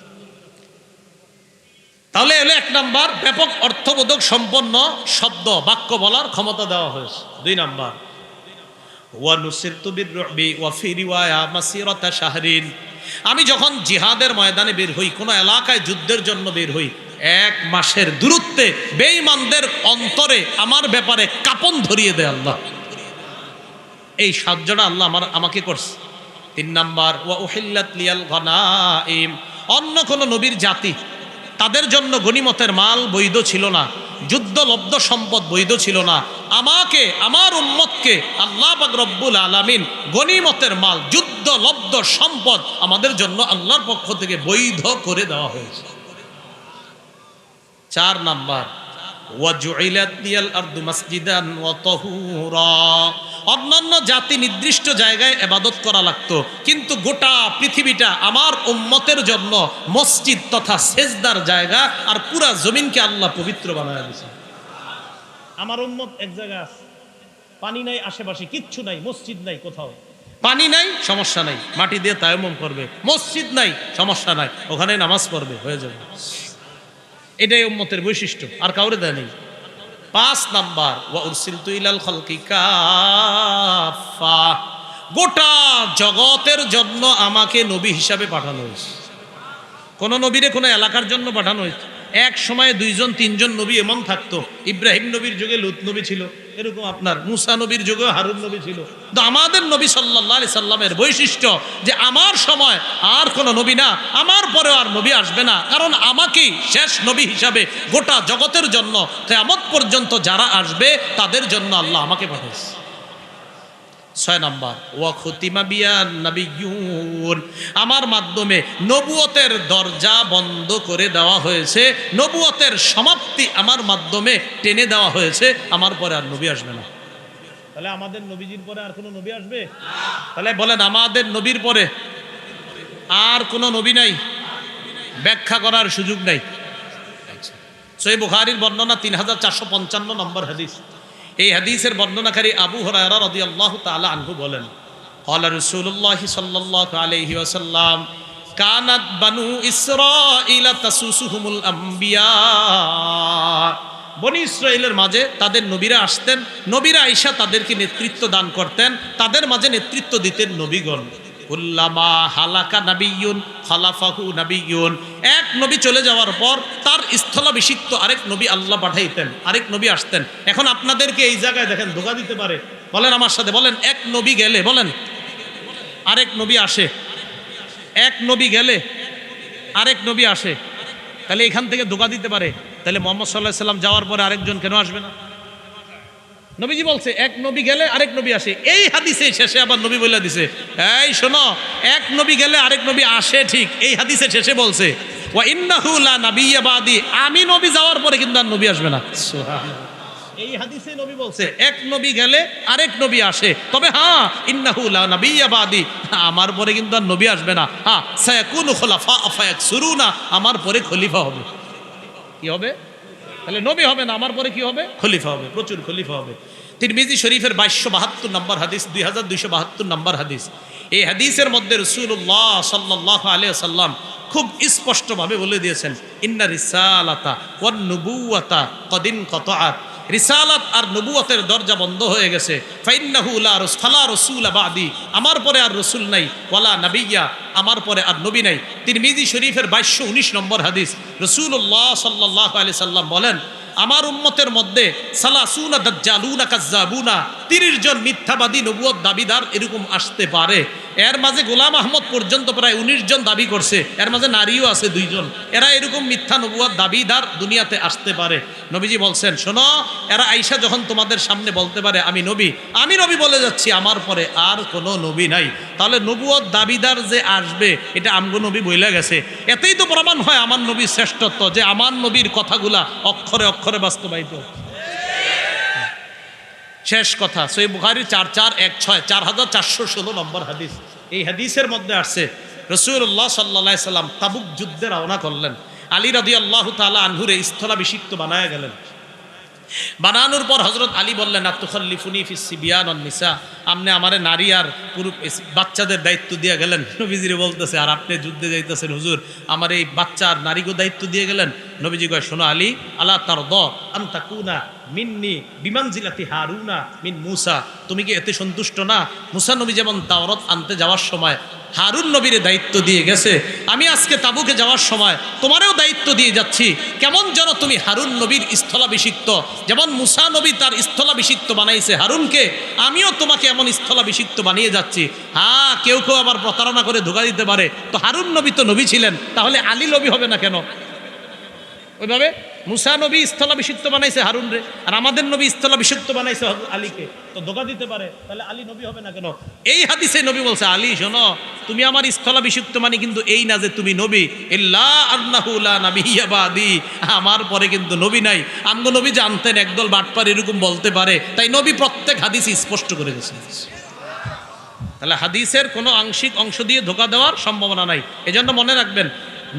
তাহলে এলো 1 নাম্বার, ব্যাপক অর্থবোধক সম্পন্ন শব্দ বাক্য বলার ক্ষমতা দেওয়া হয়েছে। 2 নাম্বার, ওয়া নুসিরতু বিররুবি ওয়া ফি রিওয়ায়া মাসিরাতা শাহরিন, আমি যখন জিহাদের ময়দানে বের হই, কোন এলাকায় যুদ্ধের জন্য বের হই, 1 মাসের দূরত্বে বেঈমানদের অন্তরে আমার ব্যাপারে কাঁপন ধরিয়ে দেয় আল্লাহ। এই সাহায্যটা আল্লাহ আমাকে করছে। 3 নাম্বার, ওয়া উহিল্লাত লিয়াল গনাইম, অন্য কোন নবীর জাতি তাদের জন্য গনিমতের মাল বৈধ ছিল না, যুদ্ধলব্ধ সম্পদ বৈধ ছিল না। আমাকে, আমার উম্মতকে আল্লাহ পাক রব্বুল আলামিন গনিমতের মাল, যুদ্ধলব্ধ সম্পদ আমাদের জন্য আল্লাহর পক্ষ থেকে বৈধ করে দেওয়া হয়েছে। 4 নাম্বার, ওয়াজুইলাত লিয়াল আরদু মাসজিদান ওয়া তাহুরা, অন্যান্য জাতি নির্দিষ্ট জায়গায় ইবাদত করা লাগতো, কিন্তু গোটা পৃথিবীটা আমার উম্মতের জন্য মসজিদ তথা সেজদার জায়গা, আর পুরা জমিনকে আল্লাহ পবিত্র বানায়া দিয়েছে। আমার উম্মত এক জায়গায় আছে, পানি নাই, আশেপাশে কিচ্ছু নাই, মসজিদ নাই, কোথাও পানি নাই, সমস্যা নাই, মাটি দিয়ে তায়াম্মুম করবে। মসজিদ নাই, সমস্যা নাই, ওখানে নামাজ পড়বে, হয়ে যাবে। এটাই উম্মতের বৈশিষ্ট্য, আর কাউরে দেয় নেই। 5 নাম্বার, ওয়া উরসিলতু ইলাল খালকি কাফা, গোটা জগতের জন্য আমাকে নবী হিসাবে পাঠানো হয়েছে। কোন নবীরে কোন এলাকার জন্য পাঠানো হয়েছে? এক সময়ে 2জন 3জন নবী এমন থাকতো। ইব্রাহিম নবীর যুগে লূত নবী ছিল, এরকম আপনার মুসা নবীর যুগে হারুন নবী ছিল। তো আমাদের নবী সাল্লাল্লাহু আলাইহি সাল্লামের বৈশিষ্ট্য যে আমার সময় আর কোনো নবী না, আমার পরে আর নবী আসবে না, কারণ আমাকেই শেষ নবী হিসাবে গোটা জগতের জন্য কিয়ামত পর্যন্ত যারা আসবে তাদের জন্য আল্লাহ আমাকে পাঠিয়েছে। 6 নাম্বার, ওয়া খুতিমা বিয়ান নাবিয়্যুন, আমার মাধ্যমে নবুয়তের দরজা বন্ধ করে দেওয়া হয়েছে, নবুয়তের সমাপ্তি আমার মাধ্যমে টেনে দেওয়া হয়েছে, আমার পরে আর নবী আসবে না। তাহলে আমাদের নবীজির পরে আর কোনো নবী আসবে? তাহলে বলেন আমাদের নবীর পরে আর কোনো নবী নাই, ব্যাখ্যা করার সুযোগ নাই। সহিহ বুখারীর বর্ণনা 3455 নম্বর হাদিস। এই হাদিসের বর্ণনাকারী আবু হুরায়রা রাদিয়াল্লাহু তাআলা আনহু বলেন, ক্বালা রাসূলুল্লাহ সাল্লাল্লাহু আলাইহি ওয়াসাল্লাম কানাত বানু ইসরাঈলা তাসুসুহুমুল আম্বিয়া, বনি ইসরাইলের মাঝে তাদের নবীরা আসতেন, নবীরা আইসা তাদেরকে নেতৃত্ব দান করতেন, তাদের মাঝে নেতৃত্ব দিতেন নবীগণ। কুল্লামা হালাকা নাবিয়্যুন খালাফাহু নাবিয়্যুন, এক নবী চলে যাওয়ার পর তার স্থলাভিষিক্ত আরেক নবী আল্লাহ পাঠাইতেন, আরেক নবী আসতেন। এখন আপনাদেরকে এই জায়গায় দেখেন ধোঁকা দিতে পারে, বলেন আমার সাথে বলেন, এক নবী গেলে বলেন আরেক নবী আসে, এক নবী গেলে আরেক নবী আসে, তাহলে এখান থেকে ধোঁকা দিতে পারে। তাহলে মুহাম্মদ সাল্লাল্লাহু আলাইহি সাল্লাম যাওয়ার পরে আরেকজন কেন আসবে না? নবীজি বলছে এক নবী গেলে আরেক নবী আসে। এই হাদিসে শেষে আবার নবী বলে দিছে, এই শোনো, এক নবী গেলে আরেক নবী আসে, ঠিক এই হাদিসে শেষে বলছে ওয়া ইন্নাহু লা নাবিয়্যা বাদি, আমি নবী যাওয়ার পরে কিন্তু আর নবী আসবে না। সুবহানাল্লাহ, এই হাদিসে নবী বলছে এক নবী গেলে আরেক নবী আসে, তবে হ্যাঁ ইন্নাহু লা নাবিয়্যা বাদি, আমার পরে কিন্তু আর নবী আসবে না। হ্যাঁ সায়াকুনু খুলাফা ফায়াকসুরুনা, আমার পরে খলিফা হবে। কি হবে? তাহলে নবী হবে না, আমার পরে কি হবে? খলিফা হবে, প্রচুর খলিফা হবে। তিরমিজি শরীফের 2272 নম্বর হাদিস, 2272 নম্বর হাদিস। এই হাদিসের মধ্যে রাসূলুল্লাহ সাল্লাল্লাহু আলাইহি ওয়াসাল্লাম খুব স্পষ্টভাবে বলে দিয়েছেন, ইন্না রিসালাতা ওয়ান নুবুওয়াতা কদ ইনকাতাআত, রিসালাত আর নবুয়তের দরজা বন্ধ হয়ে গেছে। ফাইন্নাহু লা রাসূলা বাদি, আমার পরে আর রাসূল নাই, ওয়ালা নাবিয়্যা, আমার পরে আর নবী নাই। তিরমিজি শরীফের 2219 নম্বর হাদিস। রাসূলুল্লাহ সাল্লাল্লাহু আলাইহি সাল্লাম বলেন, আমার উম্মতের মধ্যে সালাসুনা দাজ্জালুনা কাজ্জাবুনা, 30 জন মিথ্যাবাদী নবুয়ত দাবিদার এরকম আসতে পারে। এর মাঝে গোলাম আহমদ পর্যন্ত প্রায় 19 জন দাবি করছে, এর মাঝে নারীও আছে 2 জন। এরা এরকম মিথ্যা নবুয়ত দাবিদার দুনিয়াতে আসতে পারে। নবীজি বলছেন, শোনো, এরা আইসা যখন তোমাদের সামনে বলতে পারে আমি নবী বলে যাচ্ছি, আমার পরে আর কোনো নবী নাই, তাহলে নবুয়ত দাবিদার যে আসবে এটা আমগো নবী বইলা গেছে। এতেই তো প্রমাণ হয় আমার নবীর শ্রেষ্ঠত্ব, যে আমার নবীর কথাগুলা অক্ষরে অক্ষরে বাস্তবায়িত। শেষ কথা, সহিহ বুখারী 4416, 4416 নম্বর হাদিস। এই হাদিসের মধ্যে আসছে রাসূলুল্লাহ সাল্লাল্লাহু আলাইহি সাল্লাম তাবুক যুদ্ধে রওনা করলেন। আলী রাদিয়াল্লাহু তাআলা আনহুরে স্থলাভিষিক্ত বানায়া গেলেন। বানানোর পর হযরত আলী বললেন, আতুখাল্লিফুনি ফিস সিবিয়ান ওয়ান নিসা, আপনি আমারে নারী আর পুরুষ বাচ্চাদের দায়িত্ব দিয়ে গেলেন। নবীজিরে বলতেছে, আর আপনি যুদ্ধে যাইতেছেন হুজুর, আমার এই বাচ্চা আর নারীকে দায়িত্ব দিয়ে গেলেন। নবীজি কয়, শোনো আলী, আলা তারদা আন তাকুনা মিন্নি বিমানজিলাতি হারুনা মিন মুসা, তুমি কি এতে সন্তুষ্ট না? মুসা নবী যেমন তাওরাত আনতে যাওয়ার সময় হারুন নবীরে দায়িত্ব দিয়ে গেছে, আমি আজকে তাবুকে যাওয়ার সময় তোমারেও দায়িত্ব দিয়ে যাচ্ছি। কেমন যেন তুমি হারুন নবীর স্থলাভিষিক্ত, যেমন মুসা নবী তার স্থলাভিষিক্ত বানাইছে হারুনকে, আমিও তোমাকে এমন স্থলাভিষিক্ত বানিয়ে যাচ্ছি। হ্যাঁ, কেউ কেউ আবার প্রতারণা করে ধোঁকা দিতে পারে, তো হারুন নবী তো নবী ছিলেন, তাহলে আলী নবী হবে না কেন? ওইভাবে মুসা নবী স্থলাভিষিক্ত বানাইছে হারুন রে, আর আমাদের নবী স্থলাভিষিক্ত বানাইছে আলীকে, তো ধোঁকা দিতে পারে, তাহলে আলী নবী হবে না কেন? এই হাদিসে নবী বলছে, আলী শোনো, তুমি আমার স্থলাভিষিক্ত মানে কিন্তু এই না যে তুমি নবী, ইল্লা আন্নাহু লা নাবিয়্যা বাদি, আমার পরে কিন্তু নবী নাই। আমগো নবী জানতেন একদল বাটপার এরকম বলতে পারে, তাই নবী প্রত্যেক হাদিসে স্পষ্ট করে গেছেন। তাহলে হাদিসের কোনো আংশিক অংশ দিয়ে ধোঁকা দেওয়ার সম্ভাবনা নাই। এজন্য মনে রাখবেন,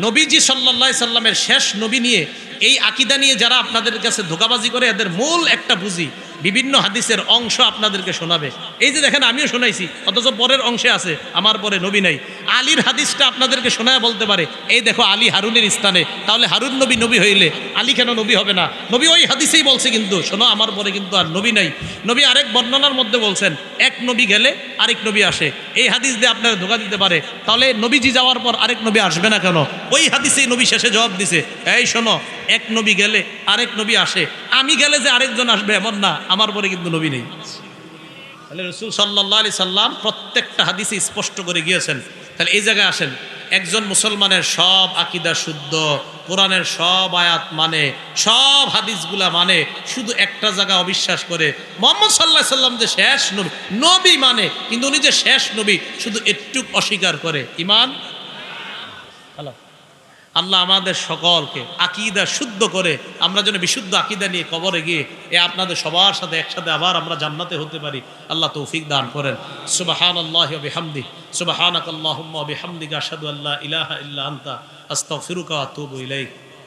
নবীজি সাল্লাল্লাহু আলাইহি সাল্লামের শেষ নবী নিয়ে এই আকীদা নিয়ে যারা আপনাদের কাছে ধোঁকাবাজি করে, এদের মূল একটা বুঝি, বিভিন্ন হাদিসের অংশ আপনাদেরকে শোনাবে। এই যে দেখেন আমিও শোনাইছি, অথচ পরের অংশে আছে আমার পরে নবী নাই। আলীর হাদিসটা আপনাদেরকে শোনায় বলতে পারে এই দেখো আলী হারুনের স্থানে, তাহলে হারুন নবী নবী হইলে আলী কেন নবী হবে না? নবী ওই হাদিসেই বলছে কিন্তু শোনো আমার পরে কিন্তু আর নবী নাই। নবী আরেক বর্ণনার মধ্যে বলছেন এক নবী গেলে আরেক নবী আসে। এই হাদিস দিয়ে আপনারা ধোঁকা দিতে পারে, তাহলে নবীজি যাওয়ার পর আরেক নবী আসবে না কেন? ওই হাদিসেই নবী শেষে জবাব দিছে এই শোনো এক নবী গেলে আরেক নবী আসে, আমি গেলে যে আরেকজন আসবে এমন না, আমার পরে কিন্তু নবী নেই। তাহলে রাসূল সাল্লাল্লাহু আলাইহি সাল্লাম প্রত্যেকটা হাদিসে স্পষ্ট করে গিয়েছেন। তাহলে এই জায়গায় আসেন, একজন মুসলমানের সব আকীদা শুদ্ধ, কোরআনের সব আয়াত মানে, সব হাদিসগুলা মানে, শুধু একটা জায়গা অবিশ্বাস করে মুহাম্মদ সাল্লাল্লাহু আলাইহি সাল্লাম যে শেষ নবী, নবী মানে কিন্তু উনি যে শেষ নবী শুধু একটুক অস্বীকার করে। ঈমান আল্লাহ আমাদের সকলকে আকীদা শুদ্ধ করে আমরা যেন বিশুদ্ধ আকীদা নিয়ে কবরে গিয়ে আপনাদের সবার সাথে একসাথে আবার আমরা জান্নাতে হতে পারি, আল্লাহ তৌফিক দান করেন। সুবহানাল্লাহি ওয়া বিহামদিহি, সুবহানাকাল্লাহুম্মা ওয়া বিহামদিকা আশহাদু আল্লা ইলাহা ইল্লা আনতা আস্তাগফিরুকা ওয়া আতুবু ইলাইক।